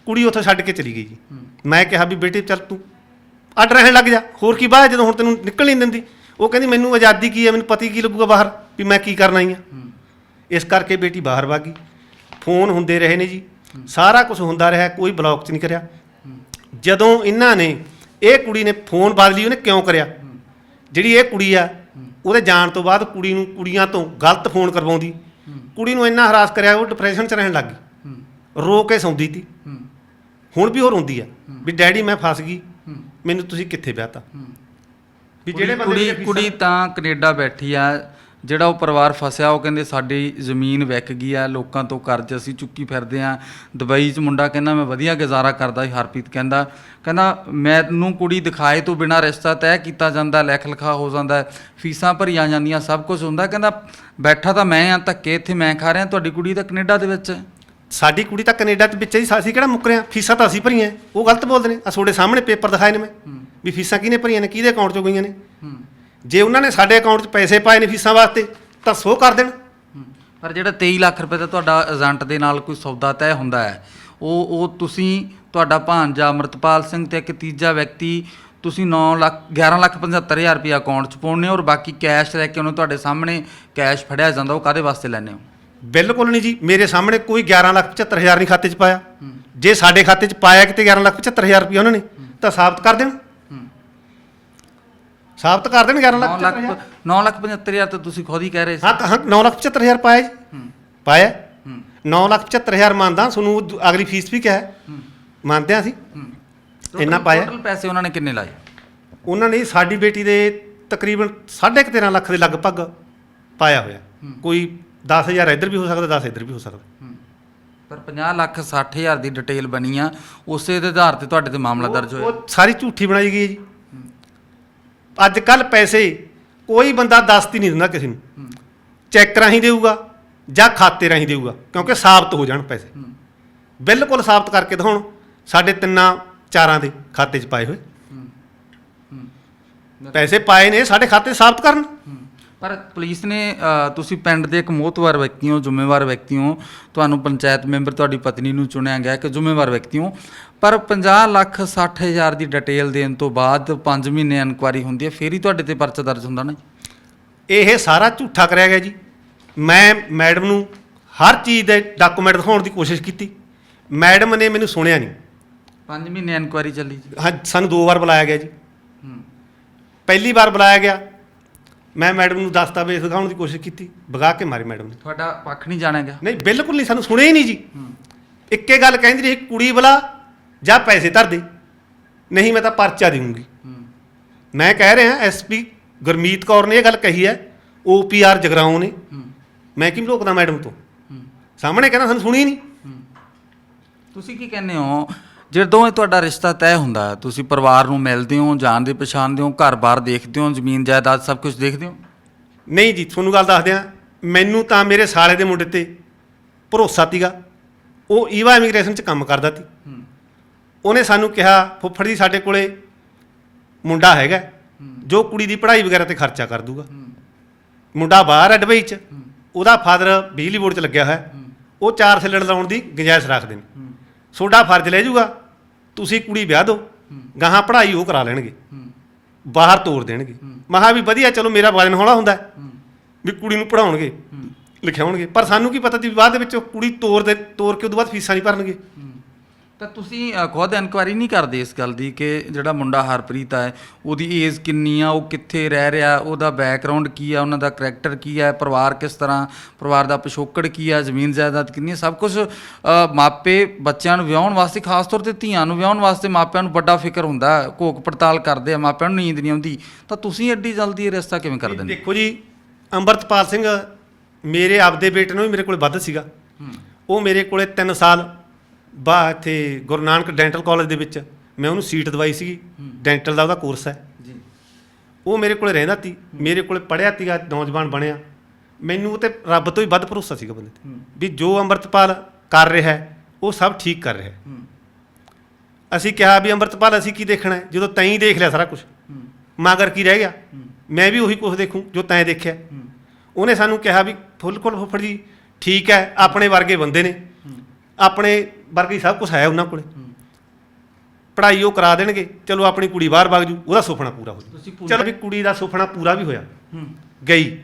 ਕੁੜੀ ਉੱਥੇ ਛੱਡ ਕੇ ਚਲੀ ਗਈ ਜੀ। ਮੈਂ ਕਿਹਾ ਵੀ ਬੇਟੇ ਚੱਲ ਤੂੰ ਅੱਡ ਰਹਿਣ ਲੱਗ ਜਾ, ਹੋਰ ਕੀ ਬਾਹਰ, ਜਦੋਂ ਹੁਣ ਤੈਨੂੰ ਨਿਕਲ ਨਹੀਂ ਦਿੰਦੀ। ਉਹ ਕਹਿੰਦੀ ਮੈਨੂੰ ਆਜ਼ਾਦੀ ਕੀ ਹੈ, ਮੈਨੂੰ ਪਤਾ ਕੀ ਲੱਗੂਗਾ ਬਾਹਰ ਵੀ ਮੈਂ ਕੀ ਕਰਨਾ ਹੀ ਆ। ਇਸ ਕਰਕੇ ਬੇਟੀ ਬਾਹਰ ਵਗ ਗਈ। ਫੋਨ ਹੁੰਦੇ ਰਹੇ ਨੇ ਜੀ, ਸਾਰਾ ਕੁਝ ਹੁੰਦਾ ਰਿਹਾ, ਕੋਈ ਬਲੌਕ 'ਚ ਨਹੀਂ ਕਰਿਆ। ਜਦੋਂ ਇਹਨਾਂ ਨੇ, ਇਹ ਕੁੜੀ ਨੇ ਫੋਨ ਬਦਲੀ, ਉਹਨੇ ਕਿਉਂ ਕਰਿਆ? ਜਿਹੜੀ ਇਹ ਕੁੜੀ ਆ, ਉਹਦੇ ਜਾਣ ਤੋਂ ਬਾਅਦ ਕੁੜੀ ਨੂੰ ਕੁੜੀਆਂ ਤੋਂ ਗਲਤ ਫੋਨ ਕਰਵਾਉਂਦੀ, ਕੁੜੀ ਨੂੰ ਇੰਨਾ ਹਰਾਸ ਕਰਿਆ, ਉਹ ਡਿਪਰੈਸ਼ਨ 'ਚ ਰਹਿਣ ਲੱਗ ਗਈ, ਰੋ ਕੇ ਸੌਂਦੀ ਤੀ। ਹੁਣ ਵੀ ਉਹ ਰੋਂਦੀ ਆ ਵੀ ਡੈਡੀ ਮੈਂ ਫਸ ਗਈ, ਮੈਨੂੰ ਤੁਸੀਂ ਕਿੱਥੇ ਵਿਆਹਤਾ। ਵੀ ਜਿਹੜੇ ਬੰਦੇ ਕੁੜੀ ਤਾਂ ਕੈਨੇਡਾ ਬੈਠੀ ਆ, ਜਿਹੜਾ ਉਹ ਪਰਿਵਾਰ ਫਸਿਆ, ਉਹ ਕਹਿੰਦੇ ਸਾਡੀ ਜ਼ਮੀਨ ਵਿਕ ਗਈ ਆ, ਲੋਕਾਂ ਤੋਂ ਕਰਜ਼ ਅਸੀਂ ਚੁੱਕੀ ਫਿਰਦੇ ਆ। ਦੁਬਈ 'ਚ ਮੁੰਡਾ ਕਹਿੰਦਾ ਮੈਂ ਵਧੀਆ ਗੁਜ਼ਾਰਾ ਕਰਦਾ ਸੀ, ਹਰਪ੍ਰੀਤ ਕਹਿੰਦਾ ਮੈਨੂੰ ਕੁੜੀ ਦਿਖਾਏ ਤੋਂ ਬਿਨਾਂ ਰਿਸ਼ਤਾ ਤੈਅ ਕੀਤਾ ਜਾਂਦਾ, ਲਿਖ ਲਿਖਾ ਹੋ ਜਾਂਦਾ, ਫੀਸਾਂ ਭਰੀਆਂ ਜਾਂਦੀਆਂ, ਸਭ ਕੁਝ ਹੁੰਦਾ। ਕਹਿੰਦਾ ਬੈਠਾ ਤਾਂ ਮੈਂ ਆ, ਧੱਕੇ ਇੱਥੇ ਮੈਂ ਖਾ ਰਿਹਾ, ਤੁਹਾਡੀ ਕੁੜੀ ਤਾਂ ਕੈਨੇਡਾ ਦੇ ਵਿੱਚ। ਸਾਡੀ ਕੁੜੀ ਤਾਂ ਕੈਨੇਡਾ ਦੇ ਵਿੱਚ ਹੀ, ਅਸੀਂ ਕਿਹੜਾ ਮੁੱਕ ਰਹੇ ਹਾਂ? ਫੀਸਾਂ ਤਾਂ ਅਸੀਂ ਭਰੀਆਂ। ਉਹ ਗਲਤ ਬੋਲਦੇ ਨੇ। ਆ ਤੁਹਾਡੇ ਸਾਹਮਣੇ ਪੇਪਰ ਦਿਖਾਏ ਨੇ ਮੈਂ, ਵੀ ਫੀਸਾਂ ਕਿਹਨੇ ਭਰੀਆਂ ਨੇ, ਕਿਹਦੇ ਅਕਾਊਂਟ 'ਚੋਂ ਗਈਆਂ ਨੇ। ਜੇ ਉਹਨਾਂ ਨੇ ਸਾਡੇ ਅਕਾਊਂਟ 'ਚ ਪੈਸੇ ਪਾਏ ਨੇ ਫੀਸਾਂ ਵਾਸਤੇ ਤਾਂ ਸ਼ੋਅ ਕਰ ਦੇਣ। ਪਰ ਜਿਹੜਾ 23 ਲੱਖ ਰੁਪਏ ਦਾ ਤੁਹਾਡਾ ਏਜੰਟ ਦੇ ਨਾਲ ਕੋਈ ਸੌਦਾ ਤੈਅ ਹੁੰਦਾ ਹੈ, ਉਹ ਤੁਸੀਂ, ਤੁਹਾਡਾ ਭਾਂਜਾ ਅਮਰਤਪਾਲ ਸਿੰਘ ਤੇ ਇੱਕ ਤੀਜਾ ਵਿਅਕਤੀ, ਤੁਸੀਂ 11,75,000 ਰੁਪਏ ਅਕਾਊਂਟ 'ਚ ਪਾਉਂਦੇ ਹੋ, ਔਰ ਬਾਕੀ ਕੈਸ਼ ਲੈ ਕੇ ਉਹਨੂੰ ਤੁਹਾਡੇ ਸਾਹਮਣੇ ਕੈਸ਼ ਫੜਿਆ ਜਾਂਦਾ, ਉਹ ਕਾਹਦੇ ਵਾਸਤੇ ਲੈਂਦੇ ਹੋ? ਬਿਲਕੁਲ ਨਹੀਂ ਜੀ, ਮੇਰੇ ਸਾਹਮਣੇ ਕੋਈ 11,75,000 ਨਹੀਂ ਖਾਤੇ 'ਚ ਪਾਇਆ। ਜੇ ਸਾਡੇ ਖਾਤੇ 'ਚ ਪਾਇਆ ਕਿਤੇ 11,75,000 ਰੁਪਏ ਉਹਨਾਂ ਨੇ, ਤਾਂ ਸਾਬਤ ਕਰ ਦੇਣ, ਸਾਬਤ ਕਰ ਦੇਣ। 9,75,000 ਤਾਂ ਤੁਸੀਂ ਖੁਦ ਹੀ ਕਹਿ ਰਹੇ ਸੀ। ਹਾਂ 9,75,000 ਪਾਇਆ ਜੀ, ਪਾਇਆ। 9,75,000 ਮੰਨਦਾ, ਤੁਹਾਨੂੰ ਅਗਲੀ ਫੀਸ ਵੀ ਕਿਹਾ ਮੰਨਦੇ ਹਾਂ ਅਸੀਂ, ਇੰਨਾ ਪਾਇਆ। ਟੋਟਲ ਪੈਸੇ ਉਹਨਾਂ ਨੇ ਕਿੰਨੇ ਲਾਏ? ਉਹਨਾਂ ਨੇ ਸਾਡੀ ਬੇਟੀ ਦੇ ਤਕਰੀਬਨ 13.5 ਲੱਖ ਦੇ ਲਗਭਗ ਪਾਇਆ ਹੋਇਆ। ਕੋਈ 10,000 ਇੱਧਰ ਵੀ ਹੋ ਸਕਦਾ, 10 ਇੱਧਰ ਵੀ ਹੋ ਸਕਦਾ। ਪਰ 50,60,000 ਦੀ ਡਿਟੇਲ ਬਣੀ ਆ, ਉਸੇ ਦੇ ਆਧਾਰ ਤੇ ਤੁਹਾਡੇ ਤੇ ਮਾਮਲਾ ਦਰਜ ਹੋਇਆ। ਉਹ ਸਾਰੀ ਝੂਠੀ ਬਣਾਈ ਗਈ ਹੈ ਜੀ। ਅੱਜ ਕੱਲ੍ਹ ਪੈਸੇ ਕੋਈ ਬੰਦਾ ਦੱਸ ਹੀ ਨਹੀਂ ਦਿੰਦਾ ਕਿਸੇ ਨੂੰ, ਚੈੱਕ ਰਾਹੀਂ ਦੇਊਗਾ ਜਾਂ ਖਾਤੇ ਰਾਹੀਂ ਦੇਊਗਾ, ਕਿਉਂਕਿ ਸਾਬਤ ਹੋ ਜਾਣ ਪੈਸੇ। ਬਿਲਕੁਲ ਸਾਬਤ ਕਰਕੇ ਦਿਖਾਉਣ, ਸਾਡੇ 3-4 ਦੇ ਖਾਤੇ 'ਚ ਪਾਏ ਹੋਏ ਪੈਸੇ ਪਾਏ ਨੇ, ਸਾਡੇ ਖਾਤੇ ਸਾਬਤ ਕਰਨ। ਪਰ ਪੁਲਿਸ ਨੇ, ਤੁਸੀਂ ਪਿੰਡ ਦੇ ਇੱਕ ਮੋਹਤਵਾਰ ਵਿਅਕਤੀ ਹੋ, ਜ਼ਿੰਮੇਵਾਰ ਵਿਅਕਤੀ ਹੋ, ਤੁਹਾਨੂੰ ਪੰਚਾਇਤ ਮੈਂਬਰ ਤੁਹਾਡੀ ਪਤਨੀ ਨੂੰ ਚੁਣਿਆ ਗਿਆ ਕਿ ਜ਼ਿੰਮੇਵਾਰ ਵਿਅਕਤੀ ਹੋ, ਪਰ 50,60,000 ਦੀ ਡਿਟੇਲ ਦੇਣ ਤੋਂ ਬਾਅਦ 5 ਮਹੀਨੇ ਇਨਕੁਆਇਰੀ ਹੁੰਦੀ ਹੈ, ਫਿਰ ਹੀ ਤੁਹਾਡੇ ਤੇ ਪਰਚਾ ਦਰਜ ਹੁੰਦਾ ਨਾ। ਇਹ ਸਾਰਾ ਝੂਠਾ ਕਰਿਆ ਗਿਆ ਜੀ। ਮੈਂ ਮੈਡਮ ਨੂੰ ਹਰ ਚੀਜ਼ ਦੇ ਡਾਕੂਮੈਂਟ ਦਿਖਾਉਣ ਦੀ ਕੋਸ਼ਿਸ਼ ਕੀਤੀ, ਮੈਡਮ ਨੇ ਮੈਨੂੰ ਸੁਣਿਆ ਨਹੀਂ। 5 ਮਹੀਨੇ ਇਨਕੁਆਇਰੀ ਚੱਲੀ ਜੀ। ਹਾਂ, ਸਾਨੂੰ 2 ਵਾਰ ਬੁਲਾਇਆ ਗਿਆ ਜੀ। ਪਹਿਲੀ ਵਾਰ ਬੁਲਾਇਆ ਗਿਆ, ਮੈਂ ਮੈਡਮ ਨੂੰ ਦਸਤਾਵੇਜ਼ ਦਿਖਾਉਣ ਦੀ ਕੋਸ਼ਿਸ਼ ਕੀਤੀ, ਵਗਾ ਕੇ ਮਾਰੀ ਮੈਡਮ ਨੇ। ਤੁਹਾਡਾ ਪੱਖ ਨਹੀਂ ਜਾਣਿਆ ਗਿਆ? ਨਹੀਂ, ਬਿਲਕੁਲ ਨਹੀਂ, ਸਾਨੂੰ ਸੁਣਿਆ ਹੀ ਨਹੀਂ ਜੀ। ਇੱਕੇ ਗੱਲ ਕਹਿੰਦੀ ਰਹੀ, ਕੁੜੀ ਬੁਲਾ ਜਾਂ ਪੈਸੇ ਧਰ ਦੇ, ਨਹੀਂ ਮੈਂ ਤਾਂ ਪਰਚਾ ਦੇਵਾਂਗੀ। ਮੈਂ ਕਹਿ ਰਿਹਾ ਐਸਪੀ ਗੁਰਮੀਤ ਕੌਰ ਨੇ ਇਹ ਗੱਲ ਕਹੀ ਹੈ, OPR ਜਗਰਾਉਂ ਨੇ, ਮੈਂ ਕਿਉਂ ਲੋਕਦਾ ਮੈਡਮ ਤੋਂ? ਸਾਹਮਣੇ ਕਹਿੰਦਾ ਸਾਨੂੰ ਸੁਣੀ ਨਹੀਂ। ਤੁਸੀਂ ਕੀ ਕਹਿੰਦੇ ਹੋ, ਜਦੋਂ ਇਹ ਤੁਹਾਡਾ ਰਿਸ਼ਤਾ ਤੈਅ ਹੁੰਦਾ, ਤੁਸੀਂ ਪਰਿਵਾਰ ਨੂੰ ਮਿਲਦੇ ਹੋ, ਜਾਣਦੇ ਪਛਾਣਦੇ ਹੋ, ਘਰ-ਬਾਰ ਦੇਖਦੇ ਹੋ, ਜ਼ਮੀਨ ਜਾਇਦਾਦ ਸਭ ਕੁਝ ਦੇਖਦੇ ਹੋ? ਨਹੀਂ ਜੀ, ਤੁਹਾਨੂੰ ਗੱਲ ਦੱਸ ਦਿਆਂ, ਮੈਨੂੰ ਤਾਂ ਮੇਰੇ ਸਾਲੇ ਦੇ ਮੁੰਡੇ ਤੇ ਭਰੋਸਾ ਸੀਗਾ। ਉਹ ਈਵਾ ਇਮੀਗ੍ਰੇਸ਼ਨ 'ਚ ਕੰਮ ਕਰਦਾ ਸੀ। ਉਹਨੇ ਸਾਨੂੰ ਕਿਹਾ ਫੁੱਫੜ ਜੀ ਸਾਡੇ ਕੋਲੇ ਮੁੰਡਾ ਹੈਗਾ ਜੋ ਕੁੜੀ ਦੀ ਪੜ੍ਹਾਈ ਵਗੈਰਾ ਤੇ ਖਰਚਾ ਕਰ ਦੂਗਾ। ਮੁੰਡਾ ਬਾਹਰ ਹੈ ਦੁਬਈ 'ਚ, ਉਹਦਾ ਫਾਦਰ ਬਿਜਲੀ ਬੋਰਡ 'ਚ ਲੱਗਿਆ ਹੋਇਆ, ਉਹ 4 ਸਿਲੰਡਰ ਲਾਉਣ ਦੀ ਗੁੰਜਾਇਸ਼ ਰੱਖਦੇ ਨੇ। ਤੁਹਾਡਾ ਫਰਜ਼ ਲੈ ਜਾਊਗਾ, ਤੁਸੀਂ ਕੁੜੀ ਵਿਆਹ ਦਿਓ, ਗਾਹਾਂ ਪੜ੍ਹਾਈ ਉਹ ਕਰਾ ਲੈਣਗੇ, ਬਾਹਰ ਤੋਰ ਦੇਣਗੇ। ਮੈਂ ਕਿਹਾ ਵੀ ਵਧੀਆ, ਚਲੋ ਮੇਰਾ ਵਜਨ ਹੌਲਾ ਹੁੰਦਾ ਵੀ ਕੁੜੀ ਨੂੰ ਪੜ੍ਹਾਉਣਗੇ ਲਿਖਾਉਣਗੇ, ਪਰ ਸਾਨੂੰ ਕੀ ਪਤਾ ਸੀ ਵੀ ਬਾਅਦ ਦੇ ਵਿੱਚ ਉਹ ਕੁੜੀ ਤੋਰ ਕੇ ਉਦੋਂ ਬਾਅਦ ਫੀਸਾਂ ਨਹੀਂ ਭਰਨਗੇ। ਤਾਂ ਤੁਸੀਂ ਖੁਦ ਇਨਕੁਆਇਰੀ ਨਹੀਂ ਕਰਦੇ ਇਸ ਗੱਲ ਦੀ ਕਿ ਜਿਹੜਾ ਮੁੰਡਾ ਹਰਪ੍ਰੀਤ ਹੈ ਉਹਦੀ ਏਜ ਕਿੰਨੀ ਆ, ਉਹ ਕਿੱਥੇ ਰਹਿ ਰਿਹਾ, ਉਹਦਾ ਬੈਕਗ੍ਰਾਉਂਡ ਕੀ ਆ, ਉਹਨਾਂ ਦਾ ਕਰੈਕਟਰ ਕੀ ਹੈ, ਪਰਿਵਾਰ ਕਿਸ ਤਰ੍ਹਾਂ, ਪਰਿਵਾਰ ਦਾ ਪਿਛੋਕੜ ਕੀ ਆ, ਜ਼ਮੀਨ ਜਾਇਦਾਦ ਕਿੰਨੀ ਹੈ, ਸਭ ਕੁਝ ਮਾਪੇ ਬੱਚਿਆਂ ਨੂੰ ਵਿਆਹੁਣ ਵਾਸਤੇ, ਖਾਸ ਤੌਰ 'ਤੇ ਧੀਆਂ ਨੂੰ ਵਿਆਹੁਣ ਵਾਸਤੇ ਮਾਪਿਆਂ ਨੂੰ ਵੱਡਾ ਫਿਕਰ ਹੁੰਦਾ, ਘੋਖ ਪੜਤਾਲ ਕਰਦੇ ਆ, ਮਾਪਿਆਂ ਨੂੰ ਨੀਂਦ ਨਹੀਂ ਆਉਂਦੀ, ਤਾਂ ਤੁਸੀਂ ਐਡੀ ਜਲਦੀ ਇਹ ਰਿਸ਼ਤਾ ਕਿਵੇਂ ਕਰ ਦਿੰਦੇ? ਦੇਖੋ ਜੀ, ਅੰਮ੍ਰਿਤਪਾਲ ਸਿੰਘ ਮੇਰੇ ਆਪਦੇ ਬੇਟੇ ਨੂੰ ਵੀ ਮੇਰੇ ਕੋਲ ਵੱਧ ਸੀਗਾ। ਉਹ ਮੇਰੇ ਕੋਲੇ 3 ਸਾਲ ਇੱਥੇ ਗੁਰੂ ਨਾਨਕ ਡੈਂਟਲ ਕਾਲਜ ਦੇ ਵਿੱਚ ਮੈਂ ਉਹਨੂੰ ਸੀਟ ਦਵਾਈ ਸੀਗੀ, ਡੈਂਟਲ ਦਾ ਉਹਦਾ ਕੋਰਸ ਹੈ ਜੀ। ਉਹ ਮੇਰੇ ਕੋਲੇ ਰਹਿੰਦਾ ਸੀ, ਮੇਰੇ ਕੋਲੇ ਪੜ੍ਹਿਆ ਸੀਗਾ, ਨੌਜਵਾਨ ਬਣਿਆ। ਮੈਨੂੰ ਉਹ 'ਤੇ ਰੱਬ ਤੋਂ ਹੀ ਵੱਧ ਭਰੋਸਾ ਸੀਗਾ ਬੰਦੇ 'ਤੇ ਵੀ ਜੋ ਅੰਮ੍ਰਿਤਪਾਲ ਕਰ ਰਿਹਾ ਹੈ ਉਹ ਸਭ ਠੀਕ ਕਰ ਰਿਹਾ ਹੈ। ਅਸੀਂ ਕਿਹਾ ਵੀ ਅੰਮ੍ਰਿਤਪਾਲ ਅਸੀਂ ਕੀ ਦੇਖਣਾ ਹੈ, ਜਦੋਂ ਤੈਂ ਹੀ ਦੇਖ ਲਿਆ ਸਾਰਾ ਕੁਝ, ਮਗਰ ਕੀ ਰਹਿ ਗਿਆ, ਮੈਂ ਵੀ ਉਹੀ ਕੁਝ ਦੇਖੂੰ ਜੋ ਤੈਂ ਦੇਖਿਆ। ਉਹਨੇ ਸਾਨੂੰ ਕਿਹਾ ਵੀ ਫੁੱਲ ਫੁੱਫੜ ਜੀ ਠੀਕ ਹੈ, ਆਪਣੇ ਵਰਗੇ ਬੰਦੇ ਨੇ, ਆਪਣੇ ਵਰਗੀ ਸਭ ਕੁਝ ਹੈ ਉਹਨਾਂ ਕੋਲੇ, ਪੜ੍ਹਾਈ ਉਹ ਕਰਾ ਦੇਣਗੇ, ਚਲੋ ਆਪਣੀ ਕੁੜੀ ਬਾਹਰ ਵਗ ਜੂ, ਉਹਦਾ ਸੁਪਨਾ ਪੂਰਾ ਹੋ ਜੂ। ਚਲੋ ਵੀ ਕੁੜੀ ਦਾ ਸੁਪਨਾ ਪੂਰਾ ਵੀ ਹੋਇਆ, ਗਈ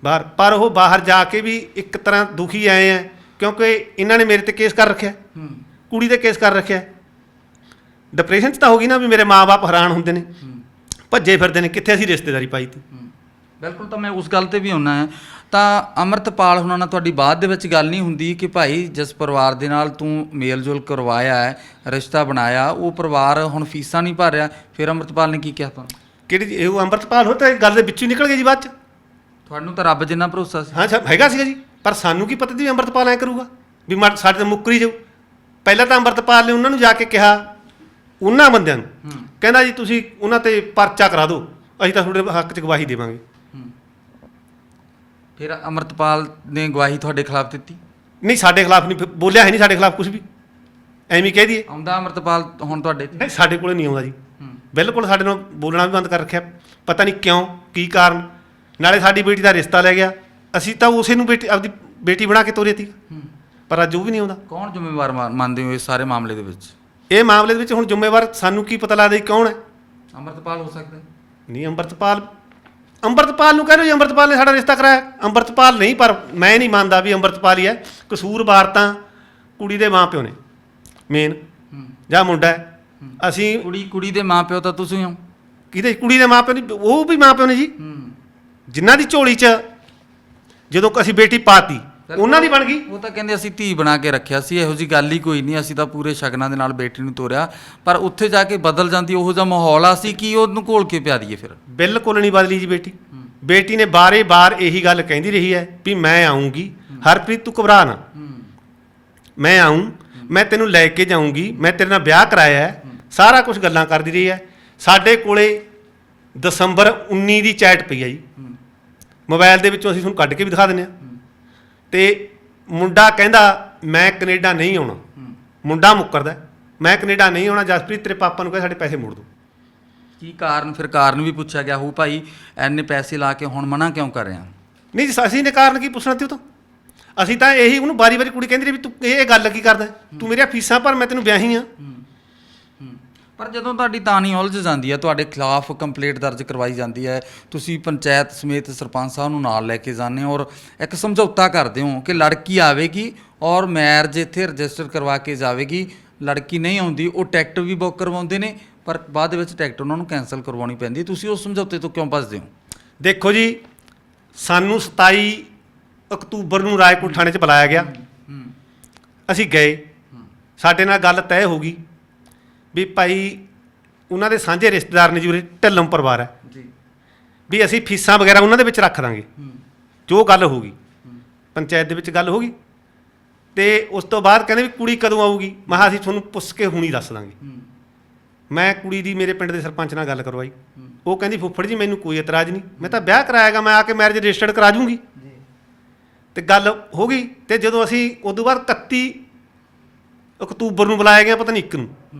ਬਾਹਰ, ਪਰ ਉਹ ਬਾਹਰ ਜਾ ਕੇ ਵੀ ਇੱਕ ਤਰ੍ਹਾਂ ਦੁਖੀ ਆਏ ਆ, ਕਿਉਂਕਿ ਇਹਨਾਂ ਨੇ ਮੇਰੇ ਤੇ ਕੇਸ ਕਰ ਰੱਖਿਆ, ਕੁੜੀ ਤੇ ਕੇਸ ਕਰ ਰੱਖਿਆ। ਡਿਪਰੈਸ਼ਨ 'ਚ ਤਾਂ ਹੋ ਗਈ ਨਾ ਵੀ ਮੇਰੇ ਮਾਂ-ਬਾਪ ਹੈਰਾਨ ਹੁੰਦੇ ਨੇ, ਭੱਜੇ ਫਿਰਦੇ ਨੇ, ਕਿੱਥੇ ਅਸੀਂ ਰਿਸ਼ਤੇਦਾਰੀ ਪਾਈ ਤੀ। ਬਿਲਕੁਲ, ਤਾਂ ਮੈਂ ਉਸ ਗੱਲ 'ਤੇ ਵੀ ਆਉਣਾ ਹੈ। ਤਾਂ ਅੰਮ੍ਰਿਤਪਾਲ ਹੁਣਾਂ ਨਾਲ ਤੁਹਾਡੀ ਬਾਅਦ ਦੇ ਵਿੱਚ ਗੱਲ ਨਹੀਂ ਹੁੰਦੀ ਕਿ ਭਾਈ ਜਿਸ ਪਰਿਵਾਰ ਦੇ ਨਾਲ ਤੂੰ ਮੇਲ ਜੋਲ ਕਰਵਾਇਆ ਹੈ, ਰਿਸ਼ਤਾ ਬਣਾਇਆ, ਉਹ ਪਰਿਵਾਰ ਹੁਣ ਫੀਸਾਂ ਨਹੀਂ ਭਰ ਰਿਹਾ, ਫਿਰ ਅੰਮ੍ਰਿਤਪਾਲ ਨੇ ਕੀ ਕਿਹਾ ਤੁਹਾਨੂੰ? ਕਿਹੜੀ ਇਹ ਅੰਮ੍ਰਿਤਪਾਲ ਹੋ ਤਾਂ ਗੱਲ ਦੇ ਵਿੱਚੋਂ ਹੀ ਨਿਕਲ ਗਈ ਜੀ ਬਾਅਦ 'ਚ। ਤੁਹਾਨੂੰ ਤਾਂ ਰੱਬ ਜਿੰਨਾ ਭਰੋਸਾ ਸੀ। ਹਾਂ ਹੈਗਾ ਸੀਗਾ ਜੀ, ਪਰ ਸਾਨੂੰ ਕੀ ਪਤਾ ਸੀ ਵੀ ਅੰਮ੍ਰਿਤਪਾਲ ਐਂ ਕਰੂਗਾ ਵੀ ਸਾਡੇ ਤੋਂ ਮੁੱਕਰੀ ਜਾਊ। ਪਹਿਲਾਂ ਤਾਂ ਅੰਮ੍ਰਿਤਪਾਲ ਨੇ ਉਹਨਾਂ ਨੂੰ ਜਾ ਕੇ ਕਿਹਾ, ਉਹਨਾਂ ਬੰਦਿਆਂ ਨੂੰ ਕਹਿੰਦਾ ਜੀ ਤੁਸੀਂ ਉਹਨਾਂ 'ਤੇ ਪਰਚਾ ਕਰਾ ਦਿਓ, ਅਸੀਂ ਤਾਂ ਤੁਹਾਡੇ ਹੱਕ 'ਚ ਗਵਾਹੀ ਦੇਵਾਂਗੇ। ਫਿਰ ਅੰਮ੍ਰਿਤਪਾਲ ਨੇ ਗਵਾਹੀ ਤੁਹਾਡੇ ਖਿਲਾਫ ਦਿੱਤੀ? ਨਹੀਂ, ਸਾਡੇ ਖਿਲਾਫ ਨਹੀਂ ਬੋਲਿਆ, ਹੈ ਨਹੀਂ ਸਾਡੇ ਖਿਲਾਫ ਕੁਝ ਵੀ, ਐਵੇਂ ਹੀ ਕਹਿ ਦਈਏ। ਆਉਂਦਾ ਅੰਮ੍ਰਿਤਪਾਲ ਹੁਣ ਤੁਹਾਡੇ? ਨਹੀਂ, ਸਾਡੇ ਕੋਲ ਨਹੀਂ ਆਉਂਦਾ ਜੀ, ਬਿਲਕੁਲ ਸਾਡੇ ਨਾਲ ਬੋਲਣਾ ਵੀ ਬੰਦ ਕਰ ਰੱਖਿਆ, ਪਤਾ ਨਹੀਂ ਕਿਉਂ, ਕੀ ਕਾਰਨ। ਨਾਲੇ ਸਾਡੀ ਬੇਟੀ ਦਾ ਰਿਸ਼ਤਾ ਲੈ ਗਿਆ, ਅਸੀਂ ਤਾਂ ਉਸੇ ਨੂੰ ਆਪਦੀ ਬੇਟੀ ਬਣਾ ਕੇ ਤੋਰੇ ਤੀ, ਪਰ ਅੱਜ ਉਹ ਵੀ ਨਹੀਂ ਆਉਂਦਾ। ਕੌਣ ਜ਼ਿੰਮੇਵਾਰ ਮੰਨਦੇ ਹੋ ਇਸ ਸਾਰੇ ਮਾਮਲੇ ਦੇ ਵਿੱਚ? ਇਹ ਮਾਮਲੇ ਦੇ ਵਿੱਚ ਹੁਣ ਜ਼ਿੰਮੇਵਾਰ ਸਾਨੂੰ ਕੀ ਪਤਾ ਲੱਗਦਾ ਜੀ ਕੌਣ ਹੈ? ਅੰਮ੍ਰਿਤਪਾਲ ਹੋ ਸਕਦਾ? ਨਹੀਂ, ਅੰਮ੍ਰਿਤਪਾਲ ਨੂੰ ਕਹਿ ਰਹੇ ਜੀ ਅੰਮ੍ਰਿਤਪਾਲ ਨੇ ਸਾਡਾ ਰਿਸ਼ਤਾ ਕਰਾਇਆ। ਅੰਮ੍ਰਿਤਪਾਲ ਨਹੀਂ, ਪਰ ਮੈਂ ਨਹੀਂ ਮੰਨਦਾ ਵੀ ਅੰਮ੍ਰਿਤਪਾਲ ਹੀ ਹੈ ਕਸੂਰਵਾਰ, ਤਾਂ ਕੁੜੀ ਦੇ ਮਾਂ ਪਿਓ ਨੇ ਮੇਨ, ਜਾਂ ਮੁੰਡਾ ਹੈ। ਅਸੀਂ ਕੁੜੀ ਦੇ ਮਾਂ ਪਿਓ ਤਾਂ ਤੁਸੀਂ ਹੋ। ਕਿਹਦੇ? ਕੁੜੀ ਦੇ ਮਾਂ ਪਿਓ ਨਹੀਂ, ਉਹ ਵੀ ਮਾਂ ਪਿਓ ਨੇ ਜੀ, ਜਿਨ੍ਹਾਂ ਦੀ ਝੋਲੀ 'ਚ ਜਦੋਂ ਅਸੀਂ ਬੇਟੀ ਪਾਤੀ ਉਹਨਾਂ ਦੀ ਬਣ ਗਈ। ਉਹ ਤਾਂ ਕਹਿੰਦੇ ਅਸੀਂ ਧੀ ਬਣਾ ਕੇ ਰੱਖਿਆ ਸੀ, ਇਹੋ ਜਿਹੀ ਗੱਲ ਹੀ ਕੋਈ ਨਹੀਂ, ਅਸੀਂ ਤਾਂ ਪੂਰੇ ਸ਼ਗਨਾਂ ਦੇ ਨਾਲ ਬੇਟੀ ਨੂੰ ਤੋਰਿਆ, ਪਰ ਉੱਥੇ ਜਾ ਕੇ ਬਦਲ ਜਾਂਦੀ ਉਹੋ ਜਿਹਾ ਮਾਹੌਲ ਆ ਸੀ ਕਿ ਉਹਨੂੰ ਘੋਲ ਕੇ ਪਿਆ ਦਈਏ। ਫਿਰ ਬਿਲਕੁਲ ਨਹੀਂ ਬਦਲੀ ਜੀ ਬੇਟੀ। ਬੇਟੀ ਨੇ ਬਾਰ ਇਹੀ ਗੱਲ ਕਹਿੰਦੀ ਰਹੀ ਹੈ ਵੀ ਮੈਂ ਆਉਂਗੀ, ਹਰਪ੍ਰੀਤ ਤੂੰ ਘਬਰਾ ਨਾ, ਮੈਂ ਆਊਂ, ਮੈਂ ਤੈਨੂੰ ਲੈ ਕੇ ਜਾਊਂਗੀ, ਮੈਂ ਤੇਰੇ ਨਾਲ ਵਿਆਹ ਕਰਾਇਆ ਹੈ, ਸਾਰਾ ਕੁਝ ਗੱਲਾਂ ਕਰਦੀ ਰਹੀ ਹੈ। ਸਾਡੇ ਕੋਲੇ ਦਸੰਬਰ 19 ਦੀ ਚੈਟ ਪਈ ਹੈ ਜੀ, ਮੋਬਾਈਲ ਦੇ ਵਿੱਚੋਂ ਅਸੀਂ ਤੁਹਾਨੂੰ ਕੱਢ ਕੇ ਵੀ ਦਿਖਾ ਦਿੰਦੇ ਹਾਂ। ਤੇ ਮੁੰਡਾ ਕਹਿੰਦਾ ਮੈਂ ਕੈਨੇਡਾ ਨਹੀਂ ਆਉਣਾ, ਮੁੰਡਾ ਮੁੱਕਰਦਾ, ਮੈਂ ਕੈਨੇਡਾ ਨਹੀਂ ਆਉਣਾ, ਜਸਪ੍ਰੀਤ ਤੇਰੇ ਪਾਪਾ ਨੂੰ ਕਹੇ ਸਾਡੇ ਪੈਸੇ ਮੋੜ ਦਿਓ। ਕੀ ਕਾਰਨ? ਫਿਰ ਕਾਰਨ ਵੀ ਪੁੱਛਿਆ ਗਿਆ ਹੋ ਭਾਈ ਐਨੇ ਪੈਸੇ ਲਾ ਕੇ ਹੁਣ ਮਨਾ ਕਿਉਂ ਕਰ ਰਿਹਾ? ਨਹੀਂ ਜੀ, ਅਸੀਂ ਨੇ ਕਾਰਨ ਕੀ ਪੁੱਛਣਾ ਤੇ ਉਹ ਤੋਂ, ਅਸੀਂ ਤਾਂ ਇਹੀ ਉਹਨੂੰ ਵਾਰੀ ਕੁੜੀ ਕਹਿੰਦੀ ਰਹੀ ਵੀ ਤੂੰ ਇਹ ਗੱਲ ਕੀ ਕਰਦਾ, ਤੂੰ ਮੇਰੀਆਂ ਫੀਸਾਂ ਭਰ, ਮੈਂ ਤੈਨੂੰ ਵਿਆਹੀ ਆ। ਪਰ ਜਦੋਂ ਤੁਹਾਡੀ ਤਾਣੀ ਉਲਝ ਜਾਂਦੀ ਹੈ, ਤੁਹਾਡੇ ਖਿਲਾਫ ਕੰਪਲੇਂਟ ਦਰਜ ਕਰਵਾਈ ਜਾਂਦੀ ਹੈ, ਤੁਸੀਂ ਪੰਚਾਇਤ ਸਮੇਤ ਸਰਪੰਚ ਸਾਹਿਬ ਨੂੰ ਨਾਲ ਲੈ ਕੇ ਜਾਂਦੇ ਹੋ ਔਰ ਇੱਕ ਸਮਝੌਤਾ ਕਰਦੇ ਹੋ ਕਿ ਲੜਕੀ ਆਵੇਗੀ ਔਰ ਮੈਰਿਜ ਇੱਥੇ ਰਜਿਸਟਰ ਕਰਵਾ ਕੇ ਜਾਵੇਗੀ, ਲੜਕੀ ਨਹੀਂ ਆਉਂਦੀ, ਉਹ ਟਿਕਟ ਵੀ ਬੁੱਕ ਕਰਵਾਉਂਦੇ ਨੇ, ਪਰ ਬਾਅਦ ਦੇ ਵਿੱਚ ਟਿਕਟ ਉਹਨਾਂ ਨੂੰ ਕੈਂਸਲ ਕਰਵਾਉਣੀ ਪੈਂਦੀ, ਤੁਸੀਂ ਉਸ ਸਮਝੌਤੇ ਤੋਂ ਕਿਉਂ ਭੱਜਦੇ ਹੋ? ਦੇਖੋ ਜੀ, ਸਾਨੂੰ 27 ਅਕਤੂਬਰ ਨੂੰ ਰਾਏਕੋਟ ਥਾਣੇ 'ਚ ਬੁਲਾਇਆ ਗਿਆ, ਅਸੀਂ ਗਏ, ਸਾਡੇ ਨਾਲ ਗੱਲ ਤੈਅ ਹੋ ਗਈ ਵੀ ਭਾਈ ਉਹਨਾਂ ਦੇ ਸਾਂਝੇ ਰਿਸ਼ਤੇਦਾਰ ਨੇ ਜੀ, ਉਰੇ ਢਿੱਲਮ ਪਰਿਵਾਰ ਹੈ ਜੀ, ਵੀ ਅਸੀਂ ਫੀਸਾਂ ਵਗੈਰਾ ਉਹਨਾਂ ਦੇ ਵਿੱਚ ਰੱਖ ਦਾਂਗੇ, ਜੋ ਗੱਲ ਹੋ ਗਈ ਪੰਚਾਇਤ ਦੇ ਵਿੱਚ ਗੱਲ ਹੋ ਗਈ। ਤੇ ਉਸ ਤੋਂ ਬਾਅਦ ਕਹਿੰਦੇ ਵੀ ਕੁੜੀ ਕਦੋਂ ਆਊਗੀ? ਮੈਂ ਕਿਹਾ ਅਸੀਂ ਤੁਹਾਨੂੰ ਪੁੱਛ ਕੇ ਹੁਣੀ ਦੱਸ ਦਾਂਗੇ। ਮੈਂ ਕੁੜੀ ਦੀ ਮੇਰੇ ਪਿੰਡ ਦੇ ਸਰਪੰਚ ਨਾਲ ਗੱਲ ਕਰਵਾਈ, ਉਹ ਕਹਿੰਦੀ ਫੁੱਫੜ ਜੀ ਮੈਨੂੰ ਕੋਈ ਇਤਰਾਜ਼ ਨਹੀਂ, ਮੈਂ ਤਾਂ ਵਿਆਹ ਕਰਾਏਗਾ, ਮੈਂ ਆ ਕੇ ਮੈਰਿਜ ਰਜਿਸਟਰਡ ਕਰਾ ਜੂੰਗੀ। ਤੇ ਗੱਲ ਹੋ ਗਈ। ਤੇ ਜਦੋਂ ਅਸੀਂ ਉਦੋਂ ਬਾਅਦ 31 ਅਕਤੂਬਰ ਨੂੰ ਬੁਲਾਏ ਗਏ, ਪਤਾ ਨਹੀਂ 1 ਨੂੰ,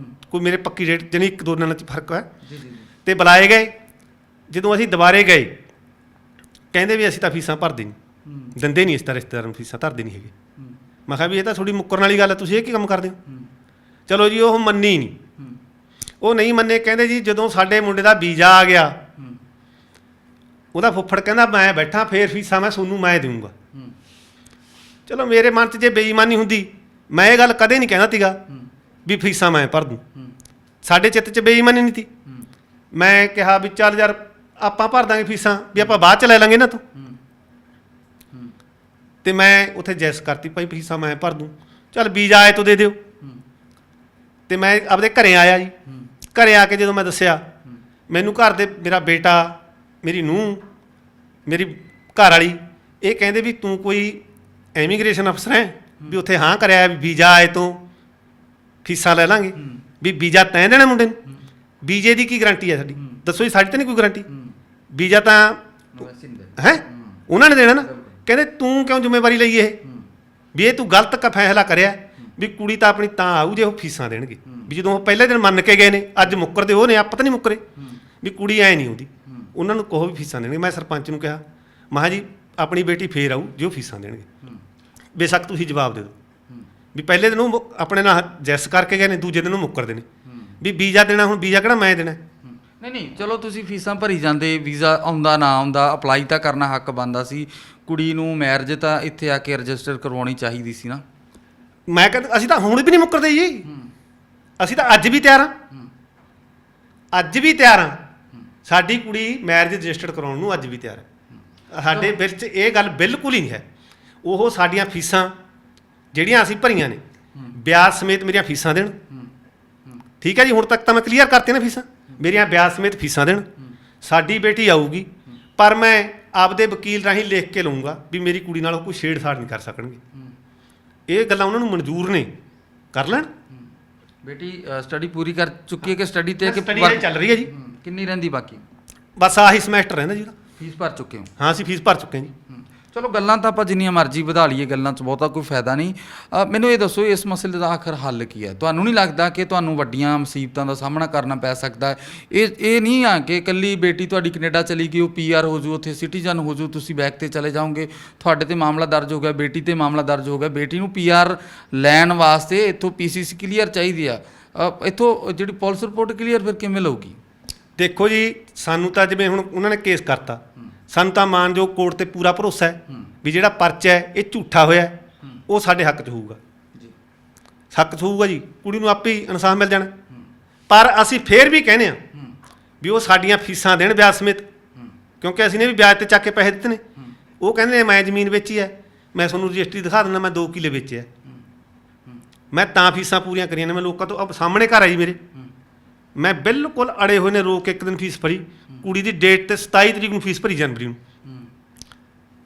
ਕੋਈ ਮੇਰੇ ਪੱਕੀ ਡੇਟ ਜਾਨੀ 1-2 ਦਿਨਾਂ 'ਚ ਫਰਕ ਹੈ, ਤੇ ਬੁਲਾਏ ਗਏ। ਜਦੋਂ ਅਸੀਂ ਦੁਬਾਰੇ ਗਏ, ਕਹਿੰਦੇ ਵੀ ਅਸੀਂ ਤਾਂ ਫੀਸਾਂ ਭਰਦੇ ਨਹੀਂ, ਦਿੰਦੇ ਨਹੀਂ, ਇਸ ਤਰ੍ਹਾਂ ਰਿਸ਼ਤੇਦਾਰਾਂ ਨੂੰ ਫੀਸਾਂ ਧਰਦੇ ਨਹੀਂ ਹੈਗੇ। ਮੈਂ ਕਿਹਾ ਵੀ ਇਹ ਤਾਂ ਥੋੜੀ ਮੁੱਕਰਨ ਵਾਲੀ ਗੱਲ ਹੈ, ਤੁਸੀਂ ਇਹ ਕੀ ਕੰਮ ਕਰਦੇ ਹੋ? ਚਲੋ ਜੀ ਉਹ ਮੰਨੀ ਨਹੀਂ, ਉਹ ਨਹੀਂ ਮੰਨੇ। ਕਹਿੰਦੇ ਜੀ ਜਦੋਂ ਸਾਡੇ ਮੁੰਡੇ ਦਾ ਵੀਜ਼ਾ ਆ ਗਿਆ, ਉਹਦਾ ਫੁੱਫੜ ਕਹਿੰਦਾ ਮੈਂ ਬੈਠਾ, ਫੇਰ ਫੀਸਾਂ ਮੈਂ ਤੁਹਾਨੂੰ ਮੈਂ ਦੇਵਾਂਗਾ। ਚਲੋ ਮੇਰੇ ਮਨ 'ਚ ਜੇ ਬੇਈਮਾਨੀ ਹੁੰਦੀ, ਮੈਂ ਇਹ ਗੱਲ ਕਦੇ ਨਹੀਂ ਕਹਿੰਦਾ ਸੀਗਾ ਵੀ ਫੀਸਾਂ ਮੈਂ ਭਰ ਦੂੰ। ਸਾਡੇ ਚਿੱਤ 'ਚ ਬੇਈਮਾਨੀ ਨਹੀਂ ਸੀ। ਮੈਂ ਕਿਹਾ ਵੀ ਚੱਲ ਯਾਰ ਆਪਾਂ ਭਰ ਦਾਂਗੇ ਫੀਸਾਂ, ਵੀ ਆਪਾਂ ਬਾਅਦ 'ਚ ਲੈ ਲਾਂਗੇ ਇਹਨਾਂ ਤੋਂ। ਤੇ ਮੈਂ ਉੱਥੇ ਜੈਸ ਕਰਤੀ, ਭਾਈ ਫੀਸਾਂ ਮੈਂ ਭਰ ਦੂੰ, ਚੱਲ ਵੀਜ਼ਾ ਆਏ ਤੋਂ ਦੇ ਦਿਓ। ਤੇ ਮੈਂ ਆਪਦੇ ਘਰੇ ਆਇਆ ਜੀ। ਘਰੇ ਆ ਕੇ ਜਦੋਂ ਮੈਂ ਦੱਸਿਆ, ਮੈਨੂੰ ਘਰ ਦੇ ਮੇਰਾ ਬੇਟਾ, ਮੇਰੀ ਨੂੰਹ, ਮੇਰੀ ਘਰ ਵਾਲੀ ਇਹ ਕਹਿੰਦੇ ਵੀ ਤੂੰ ਕੋਈ ਐਮੀਗ੍ਰੇਸ਼ਨ ਅਫਸਰ ਹੈ ਵੀ ਉੱਥੇ ਹਾਂ ਕਰਿਆ ਵੀ ਵੀਜ਼ਾ ਆਏ ਤੋਂ ਫੀਸਾਂ ਲੈ ਲਾਂਗੇ, ਵੀ ਵੀਜ਼ਾ ਤੈਂ ਦੇਣਾ ਮੁੰਡੇ ਨੂੰ? ਵੀਜ਼ੇ ਦੀ ਕੀ ਗਾਰੰਟੀ ਹੈ ਸਾਡੀ? ਦੱਸੋ ਜੀ, ਸਾਡੀ ਤਾਂ ਨਹੀਂ ਕੋਈ ਗਾਰੰਟੀ। ਵੀਜ਼ਾ ਤਾਂ ਹੈ ਉਹਨਾਂ ਨੇ ਦੇਣਾ ਨਾ। ਕਹਿੰਦੇ ਤੂੰ ਕਿਉਂ ਜ਼ਿੰਮੇਵਾਰੀ ਲਈ ਇਹ, ਵੀ ਇਹ ਤੂੰ ਗਲਤ ਫੈਸਲਾ ਕਰਿਆ, ਵੀ ਕੁੜੀ ਤਾਂ ਆਪਣੀ ਤਾਂ ਆਊ ਜੇ ਉਹ ਫੀਸਾਂ ਦੇਣਗੇ। ਵੀ ਜਦੋਂ ਉਹ ਪਹਿਲੇ ਦਿਨ ਮੰਨ ਕੇ ਗਏ ਨੇ, ਅੱਜ ਮੁੱਕਰਦੇ ਉਹ ਨੇ, ਆਪਾਂ ਤਾਂ ਨਹੀਂ ਮੁੱਕਰੇ। ਵੀ ਕੁੜੀ ਐਂ ਨਹੀਂ ਆਉਂਦੀ, ਉਹਨਾਂ ਨੂੰ ਕਹੋ ਵੀ ਫੀਸਾਂ ਦੇਣਗੇ। ਮੈਂ ਸਰਪੰਚ ਨੂੰ ਕਿਹਾ, ਮੈਂ ਜੀ ਆਪਣੀ ਬੇਟੀ ਫੇਰ ਆਊ ਜੇ ਉਹ ਫੀਸਾਂ ਦੇਣਗੇ, ਬੇਸ਼ੱਕ ਤੁਸੀਂ ਜਵਾਬ ਦੇ ਦਿਓ। ਵੀ ਪਹਿਲੇ ਦਿਨ ਉਹ ਆਪਣੇ ਨਾਲ ਜੈਸ ਕਰਕੇ ਗਏ ਨੇ, ਦੂਜੇ ਦਿਨ ਉਹ ਮੁੱਕਰਦੇ ਨੇ ਵੀ ਵੀਜ਼ਾ ਦੇਣਾ। ਹੁਣ ਵੀਜ਼ਾ ਕਿਹੜਾ ਮੈਂ ਦੇਣਾ? ਨਹੀਂ, ਚਲੋ ਤੁਸੀਂ ਫੀਸਾਂ ਭਰੀ ਜਾਂਦੇ, ਵੀਜ਼ਾ ਆਉਂਦਾ ਨਾ ਆਉਂਦਾ, ਅਪਲਾਈ ਤਾਂ ਕਰਨਾ ਹੱਕ ਬਣਦਾ ਸੀ। ਕੁੜੀ ਨੂੰ ਮੈਰਿਜ ਤਾਂ ਇੱਥੇ ਆ ਕੇ ਰਜਿਸਟਰ ਕਰਵਾਉਣੀ ਚਾਹੀਦੀ ਸੀ ਨਾ। ਮੈਂ ਕਹਿੰਦਾ ਅਸੀਂ ਤਾਂ ਹੁਣ ਵੀ ਨਹੀਂ ਮੁੱਕਰਦੇ ਜੀ, ਅਸੀਂ ਤਾਂ ਅੱਜ ਵੀ ਤਿਆਰ ਹਾਂ, ਅੱਜ ਵੀ ਤਿਆਰ ਹਾਂ। ਸਾਡੀ ਕੁੜੀ ਮੈਰਿਜ ਰਜਿਸਟਰਡ ਕਰਾਉਣ ਨੂੰ ਅੱਜ ਵੀ ਤਿਆਰ ਹੈ। ਸਾਡੇ ਵਿੱਚ ਇਹ ਗੱਲ ਬਿਲਕੁਲ ਹੀ ਨਹੀਂ ਹੈ। ਉਹ ਸਾਡੀਆਂ ਫੀਸਾਂ ਜਿਹੜੀਆਂ ਅਸੀਂ ਭਰੀਆਂ ਨੇ, ਵਿਆਜ ਸਮੇਤ ਮੇਰੀਆਂ ਫੀਸਾਂ ਦੇਣ। ਠੀਕ ਹੈ ਜੀ, ਹੁਣ ਤੱਕ ਤਾਂ ਮੈਂ ਕਲੀਅਰ ਕਰਤੀਆਂ ਨੇ ਫੀਸਾਂ, ਮੇਰੀਆਂ ਵਿਆਜ ਸਮੇਤ ਫੀਸਾਂ ਦੇਣ। ਸਾਡੀ ਬੇਟੀ ਆਊਗੀ, ਪਰ ਮੈਂ ਆਪਦੇ ਵਕੀਲ ਰਾਹੀਂ ਲਿਖ ਕੇ ਲਊਂਗਾ ਵੀ ਮੇਰੀ ਕੁੜੀ ਨਾਲ ਕੋਈ ਛੇੜਛਾੜ ਨਹੀਂ ਕਰ ਸਕਣਗੇ। ਇਹ ਗੱਲਾਂ ਉਹਨਾਂ ਨੂੰ ਮਨਜ਼ੂਰ ਨੇ, ਕਰ ਲੈਣ। ਬੇਟੀ ਸਟੱਡੀ ਪੂਰੀ ਕਰ ਚੁੱਕੀ ਹੈ ਕਿ ਸਟੱਡੀ ਤੇ ਸਟੱਡੀ ਚੱਲ ਰਹੀ ਹੈ ਜੀ। ਕਿੰਨੀ ਰਹਿੰਦੀ ਬਾਕੀ? ਬਸ ਆਹੀ ਸਮੈਸਟਰ ਰਹਿੰਦਾ ਜੀ ਉਹਦਾ। ਫੀਸ ਭਰ ਚੁੱਕੇ ਹੋ? ਹਾਂ, ਅਸੀਂ ਫੀਸ ਭਰ ਚੁੱਕੇ ਹਾਂ ਜੀ। ਚਲੋ ਗੱਲਾਂ ਤਾਂ ਆਪਾਂ ਜਿੰਨੀਆਂ ਮਰਜ਼ੀ ਵਧਾ ਲਈਏ, ਗੱਲਾਂ 'ਚ ਬਹੁਤਾ ਕੋਈ ਫਾਇਦਾ ਨਹੀਂ। ਮੈਨੂੰ ਇਹ ਦੱਸੋ, ਇਸ ਮਸਲੇ ਦਾ ਆਖਰ ਹੱਲ ਕੀ ਹੈ? ਤੁਹਾਨੂੰ ਨਹੀਂ ਲੱਗਦਾ ਕਿ ਤੁਹਾਨੂੰ ਵੱਡੀਆਂ ਮੁਸੀਬਤਾਂ ਦਾ ਸਾਹਮਣਾ ਕਰਨਾ ਪੈ ਸਕਦਾ ਹੈ? ਇਹ ਨਹੀਂ ਆ ਕਿ ਇਕੱਲੀ ਬੇਟੀ ਤੁਹਾਡੀ ਕੈਨੇਡਾ ਚਲੀ ਗਈ, ਉਹ PR ਹੋ ਜੂ, ਉੱਥੇ ਸਿਟੀਜ਼ਨ ਹੋ ਜੂ, ਤੁਸੀਂ ਬੈਕ 'ਤੇ ਚਲੇ ਜਾਓਗੇ, ਤੁਹਾਡੇ 'ਤੇ ਮਾਮਲਾ ਦਰਜ ਹੋ ਗਿਆ, ਬੇਟੀ 'ਤੇ ਮਾਮਲਾ ਦਰਜ ਹੋ ਗਿਆ। ਬੇਟੀ ਨੂੰ PR ਲੈਣ ਵਾਸਤੇ ਇੱਥੋਂ PCC ਕਲੀਅਰ ਚਾਹੀਦੀ ਆ, ਇੱਥੋਂ ਜਿਹੜੀ ਪੁਲਿਸ ਰਿਪੋਰਟ ਕਲੀਅਰ ਫਿਰ ਕਿਵੇਂ ਲਊਗੀ? ਦੇਖੋ ਜੀ, ਸਾਨੂੰ ਤਾਂ ਜਿਵੇਂ ਹੁਣ ਉਹਨਾਂ ਨੇ ਕੇਸ ਕਰਤਾ, ਸਾਨੂੰ ਤਾਂ ਮਾਨਯੋਗ ਕੋਰਟ ਤੇ ਪੂਰਾ ਭਰੋਸਾ ਹੈ ਵੀ ਜਿਹੜਾ ਪਰਚਾ ਹੈ ਇਹ ਝੂਠਾ ਹੋਇਆ, ਉਹ ਸਾਡੇ ਹੱਕ 'ਚ ਹੋਊਗਾ। ਹੱਕ 'ਚ ਹੋਊਗਾ ਜੀ, ਕੁੜੀ ਨੂੰ ਆਪੇ ਹੀ ਇਨਸਾਫ ਮਿਲ ਜਾਣਾ। ਪਰ ਅਸੀਂ ਫੇਰ ਵੀ ਕਹਿੰਦੇ ਹਾਂ ਵੀ ਉਹ ਸਾਡੀਆਂ ਫੀਸਾਂ ਦੇਣ ਵਿਆਜ ਸਮੇਤ, ਕਿਉਂਕਿ ਅਸੀਂ ਨੇ ਵੀ ਵਿਆਜ ਤੇ ਚੱਕ ਕੇ ਪੈਸੇ ਦਿੱਤੇ ਨੇ। ਉਹ ਕਹਿੰਦੇ ਨੇ ਮੈਂ ਜ਼ਮੀਨ ਵੇਚੀ ਹੈ, ਮੈਂ ਤੁਹਾਨੂੰ ਰਜਿਸਟਰੀ ਦਿਖਾ ਦਿੰਦਾ, ਮੈਂ 2 ਕਿੱਲੇ ਵੇਚਿਆ, ਮੈਂ ਤਾਂ ਫੀਸਾਂ ਪੂਰੀਆਂ ਕਰੀਆਂ ਨੇ। ਮੈਂ ਲੋਕਾਂ ਤੋਂ ਸਾਹਮਣੇ ਘਰ ਆਈ ਮੇਰੇ, ਮੈਂ ਬਿਲਕੁਲ ਅੜੇ ਹੋਏ ਨੇ ਰੋਕ ਕੇ ਇੱਕ ਦਿਨ ਫੀਸ ਭਰੀ। ਕੁੜੀ ਦੀ ਡੇਟ ਤੇ 27 ਤਰੀਕ ਨੂੰ ਫੀਸ ਭਰੀ, ਜਨਵਰੀ ਨੂੰ।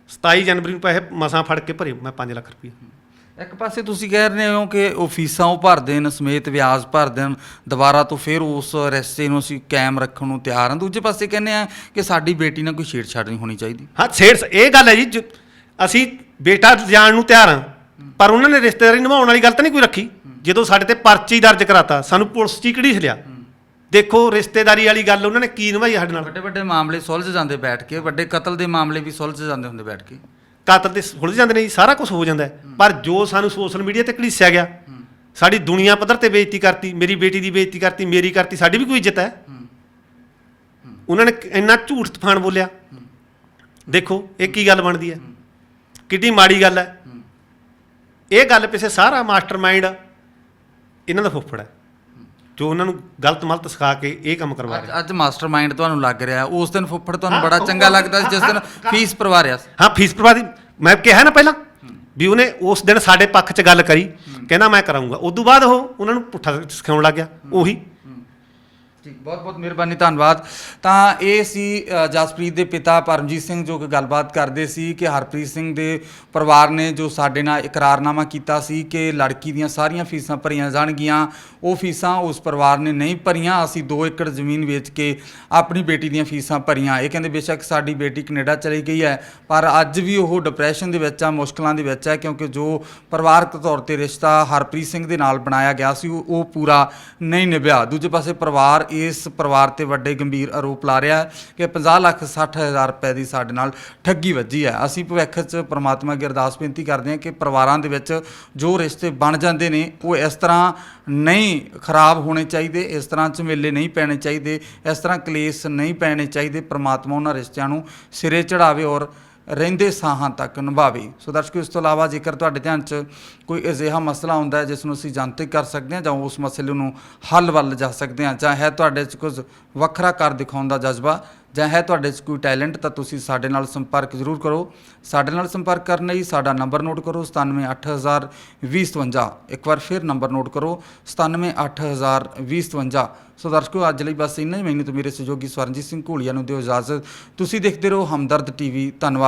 27 ਜਨਵਰੀ ਨੂੰ ਪੈਸੇ ਮਸਾਂ ਫੜ ਕੇ ਭਰੇ ਮੈਂ 5 ਲੱਖ ਰੁਪਏ। ਇੱਕ ਪਾਸੇ ਤੁਸੀਂ ਕਹਿ ਰਹੇ ਹੋ ਕਿ ਉਹ ਫੀਸਾਂ ਉਹ ਭਰ ਦੇਣ, ਸਮੇਤ ਵਿਆਜ ਭਰ ਦੇਣ, ਦੁਬਾਰਾ ਤੋਂ ਫਿਰ ਉਸ ਰਿਸ਼ਤੇ ਨੂੰ ਅਸੀਂ ਕਾਇਮ ਰੱਖਣ ਨੂੰ ਤਿਆਰ ਹਾਂ। ਦੂਜੇ ਪਾਸੇ ਕਹਿੰਦੇ ਆ ਕਿ ਸਾਡੀ ਬੇਟੀ ਨਾਲ ਕੋਈ ਛੇੜਛਾੜ ਨਹੀਂ ਹੋਣੀ ਚਾਹੀਦੀ। ਹਾਂ, ਇਹ ਗੱਲ ਹੈ ਜੀ, ਅਸੀਂ ਬੇਟਾ ਜਾਣ ਨੂੰ ਤਿਆਰ ਹਾਂ, ਪਰ ਉਹਨਾਂ ਨੇ ਰਿਸ਼ਤੇਦਾਰੀ ਨਿਭਾਉਣ ਵਾਲੀ ਗੱਲ ਤਾਂ ਨਹੀਂ ਕੋਈ ਰੱਖੀ। ਜਦੋਂ ਸਾਡੇ ਤੇ ਪਰਚਾ ਹੀ ਦਰਜ ਕਰਾਤਾ, ਸਾਨੂੰ ਪੁਲਿਸ 'ਚ ਹੀ ਘੜੀਸ ਲਿਆ। ਦੇਖੋ ਰਿਸ਼ਤੇਦਾਰੀ ਵਾਲੀ ਗੱਲ ਉਹਨਾਂ ਨੇ ਕੀ ਨਿਭਾਈ ਸਾਡੇ ਨਾਲ। ਵੱਡੇ ਵੱਡੇ ਮਾਮਲੇ ਸੁਲਝ ਜਾਂਦੇ ਬੈਠ ਕੇ, ਵੱਡੇ ਕਤਲ ਦੇ ਮਾਮਲੇ ਵੀ ਸੁਲਝ ਜਾਂਦੇ ਹੁੰਦੇ ਬੈਠ ਕੇ। ਕਾਤਲ ਤੇ ਸੁਲਝ ਜਾਂਦੇ ਨੇ ਜੀ, ਸਾਰਾ ਕੁਝ ਹੋ ਜਾਂਦਾ ਹੈ। ਪਰ ਜੋ ਸਾਨੂੰ ਸੋਸ਼ਲ ਮੀਡੀਆ ਤੇ ਘੜੀਸਿਆ ਗਿਆ, ਸਾਡੀ ਦੁਨੀਆ ਪੱਧਰ ਤੇ ਬੇਇੱਜ਼ਤੀ ਕਰਤੀ, ਮੇਰੀ ਬੇਟੀ ਦੀ ਬੇਇੱਜ਼ਤੀ ਕਰਤੀ, ਮੇਰੀ ਕਰਤੀ, ਸਾਡੀ ਵੀ ਕੋਈ ਇੱਜ਼ਤ ਹੈ। ਉਹਨਾਂ ਨੇ ਇੰਨਾ ਝੂਠ ਤੂਫਾਨ ਬੋਲਿਆ। ਦੇਖੋ ਇਹ ਕੀ ਗੱਲ ਬਣਦੀ ਹੈ, ਕਿੱਡੀ ਮਾੜੀ ਗੱਲ ਹੈ। ਇਹ ਗੱਲ ਪਿੱਛੇ ਸਾਰਾ ਮਾਸਟਰਮਾਈਂਡ ਇਹਨਾਂ ਦਾ ਫੁੱਫੜ ਹੈ, ਜੋ ਉਹਨਾਂ ਨੂੰ ਗਲਤ ਮਲਤ ਸਿਖਾ ਕੇ ਇਹ ਕੰਮ ਕਰਵਾ ਰਿਹਾ। ਅੱਜ ਮਾਸਟਰਮਾਈਂਡ ਤੁਹਾਨੂੰ ਲੱਗ ਰਿਹਾ, ਉਸ ਦਿਨ ਫੁੱਫੜ ਤੁਹਾਨੂੰ ਬੜਾ ਚੰਗਾ ਲੱਗਦਾ ਸੀ ਜਿਸ ਦਿਨ ਫੀਸ ਭਰਵਾ ਰਿਹਾ ਸੀ। ਹਾਂ, ਫੀਸ ਭਰਵਾ ਦੀ ਮੈਂ ਕਿਹਾ ਨਾ ਪਹਿਲਾਂ ਵੀ ਉਹਨੇ ਉਸ ਦਿਨ ਸਾਡੇ ਪੱਖ 'ਚ ਗੱਲ ਕਰੀ, ਕਹਿੰਦਾ ਮੈਂ ਕਰਾਊਂਗਾ। ਉਦੋਂ ਬਾਅਦ ਉਹ ਉਹਨਾਂ ਨੂੰ ਪੁੱਠਾ ਸਿਖਾਉਣ ਲੱਗ ਗਿਆ। ਉਹੀ ਠੀਕ, ਬਹੁਤ ਬਹੁਤ ਮਿਹਰਬਾਨੀ, ਧੰਨਵਾਦ। ਤਾਂ ਇਹ ਸੀ ਜਸਪ੍ਰੀਤ ਦੇ ਪਿਤਾ ਪਰਮਜੀਤ ਸਿੰਘ, ਜੋ ਕਿ ਗੱਲਬਾਤ ਕਰਦੇ ਸੀ ਕਿ ਹਰਪ੍ਰੀਤ ਸਿੰਘ ਦੇ ਪਰਿਵਾਰ ਨੇ ਜੋ ਸਾਡੇ ਨਾਲ ਇਕਰਾਰਨਾਮਾ ਕੀਤਾ ਸੀ ਕਿ ਲੜਕੀ ਦੀਆਂ ਸਾਰੀਆਂ ਫੀਸਾਂ ਭਰੀਆਂ ਜਾਣਗੀਆਂ, ਉਹ ਫੀਸਾਂ ਉਸ ਪਰਿਵਾਰ ਨੇ ਨਹੀਂ ਭਰੀਆਂ। ਅਸੀਂ 2 ਏਕੜ ਜ਼ਮੀਨ ਵੇਚ ਕੇ ਆਪਣੀ ਬੇਟੀ ਦੀਆਂ ਫੀਸਾਂ ਭਰੀਆਂ। ਇਹ ਕਹਿੰਦੇ ਬੇਸ਼ੱਕ ਸਾਡੀ ਬੇਟੀ ਕੈਨੇਡਾ ਚਲੀ ਗਈ ਹੈ, ਪਰ ਅੱਜ ਵੀ ਉਹ ਡਿਪਰੈਸ਼ਨ ਦੇ ਵਿੱਚ ਆ, ਮੁਸ਼ਕਲਾਂ ਦੇ ਵਿੱਚ ਹੈ, ਕਿਉਂਕਿ ਜੋ ਪਰਿਵਾਰਕ ਤੌਰ 'ਤੇ ਰਿਸ਼ਤਾ ਹਰਪ੍ਰੀਤ ਸਿੰਘ ਦੇ ਨਾਲ ਬਣਾਇਆ ਗਿਆ ਸੀ ਉਹ ਪੂਰਾ ਨਹੀਂ ਨਿਭਿਆ। ਦੂਜੇ ਪਾਸੇ ਪਰਿਵਾਰ ਇਸ ਪਰਿਵਾਰ ਤੇ ਵੱਡੇ ਗੰਭੀਰ ਆਰੋਪ ਲਾ ਰਿਹਾ ਹੈ ਕਿ 50,60,000 ਰੁਪਏ ਦੀ ਸਾਡੇ ਨਾਲ ਠੱਗੀ ਵੱਜੀ ਹੈ। ਅਸੀਂ ਭਵਿੱਖ 'ਚ ਪ੍ਰਮਾਤਮਾ ਅੱਗੇ ਅਰਦਾਸ ਬੇਨਤੀ ਕਰਦੇ ਹਾਂ ਕਿ ਪਰਿਵਾਰਾਂ ਦੇ ਵਿੱਚ ਜੋ ਰਿਸ਼ਤੇ ਬਣ ਜਾਂਦੇ ਨੇ ਉਹ ਇਸ ਤਰ੍ਹਾਂ ਨਹੀਂ ਖਰਾਬ ਹੋਣੇ ਚਾਹੀਦੇ, ਇਸ ਤਰ੍ਹਾਂ ਝਮੇਲੇ ਨਹੀਂ ਪੈਣੇ ਚਾਹੀਦੇ, ਇਸ ਤਰ੍ਹਾਂ ਕਲੇਸ਼ ਨਹੀਂ ਪੈਣੇ ਚਾਹੀਦੇ। ਪ੍ਰਮਾਤਮਾ ਉਹਨਾਂ ਰਿਸ਼ਤਿਆਂ ਨੂੰ ਸਿਰੇ ਚੜਾਵੇ ਔਰ ਰਹਿੰਦੇ ਸਾਹਾਂ ਤੱਕ ਨਿਭਾਵੇ। ਸੋ ਦਰਸ਼ਕੋ, ਇਸ ਤੋਂ ਇਲਾਵਾ ਜੇਕਰ ਤੁਹਾਡੇ ਧਿਆਨ 'ਚ ਕੋਈ ਅਜਿਹਾ ਮਸਲਾ ਹੁੰਦਾ ਹੈ ਜਿਸ ਨੂੰ ਅਸੀਂ ਜਨਤਕ ਕਰ ਸਕਦੇ ਹਾਂ ਜਾਂ ਉਸ ਮਸਲੇ ਨੂੰ ਹੱਲ ਵੱਲ ਜਾ ਸਕਦੇ ਹਾਂ, ਜਾਂ ਹੈ ਤੁਹਾਡੇ 'ਚ ਕੁਝ ਵੱਖਰਾ ਕਰ ਦਿਖਾਉਣ ਦਾ ਜਜ਼ਬਾ, ਜਾਂ ਹੈ ਤੁਹਾਡੇ 'ਚ ਕੋਈ ਟੈਲੈਂਟ, ਤਾਂ ਤੁਸੀਂ ਸਾਡੇ ਨਾਲ ਸੰਪਰਕ ਜ਼ਰੂਰ ਕਰੋ। ਸਾਡੇ ਨਾਲ ਸੰਪਰਕ ਕਰਨ ਲਈ ਸਾਡਾ ਨੰਬਰ ਨੋਟ ਕਰੋ 97802057। ਇੱਕ ਵਾਰ ਫਿਰ ਨੰਬਰ ਨੋਟ ਕਰੋ 97802057। ਸੋ ਦਰਸ਼ਕੋ, ਅੱਜ ਲਈ ਬਸ ਇੰਨਾ ਹੀ। ਮੈਨੂੰ ਤੇ ਮੇਰੇ ਸਹਿਯੋਗੀ ਸਵਰਨਜੀਤ ਸਿੰਘ ਘੋਲੀਆ ਨੂੰ ਦਿਓ ਇਜਾਜ਼ਤ। ਤੁਸੀਂ ਦੇਖਦੇ ਰਹੋ ਹਮਦਰਦ ਟੀਵੀ। ਧੰਨਵਾਦ।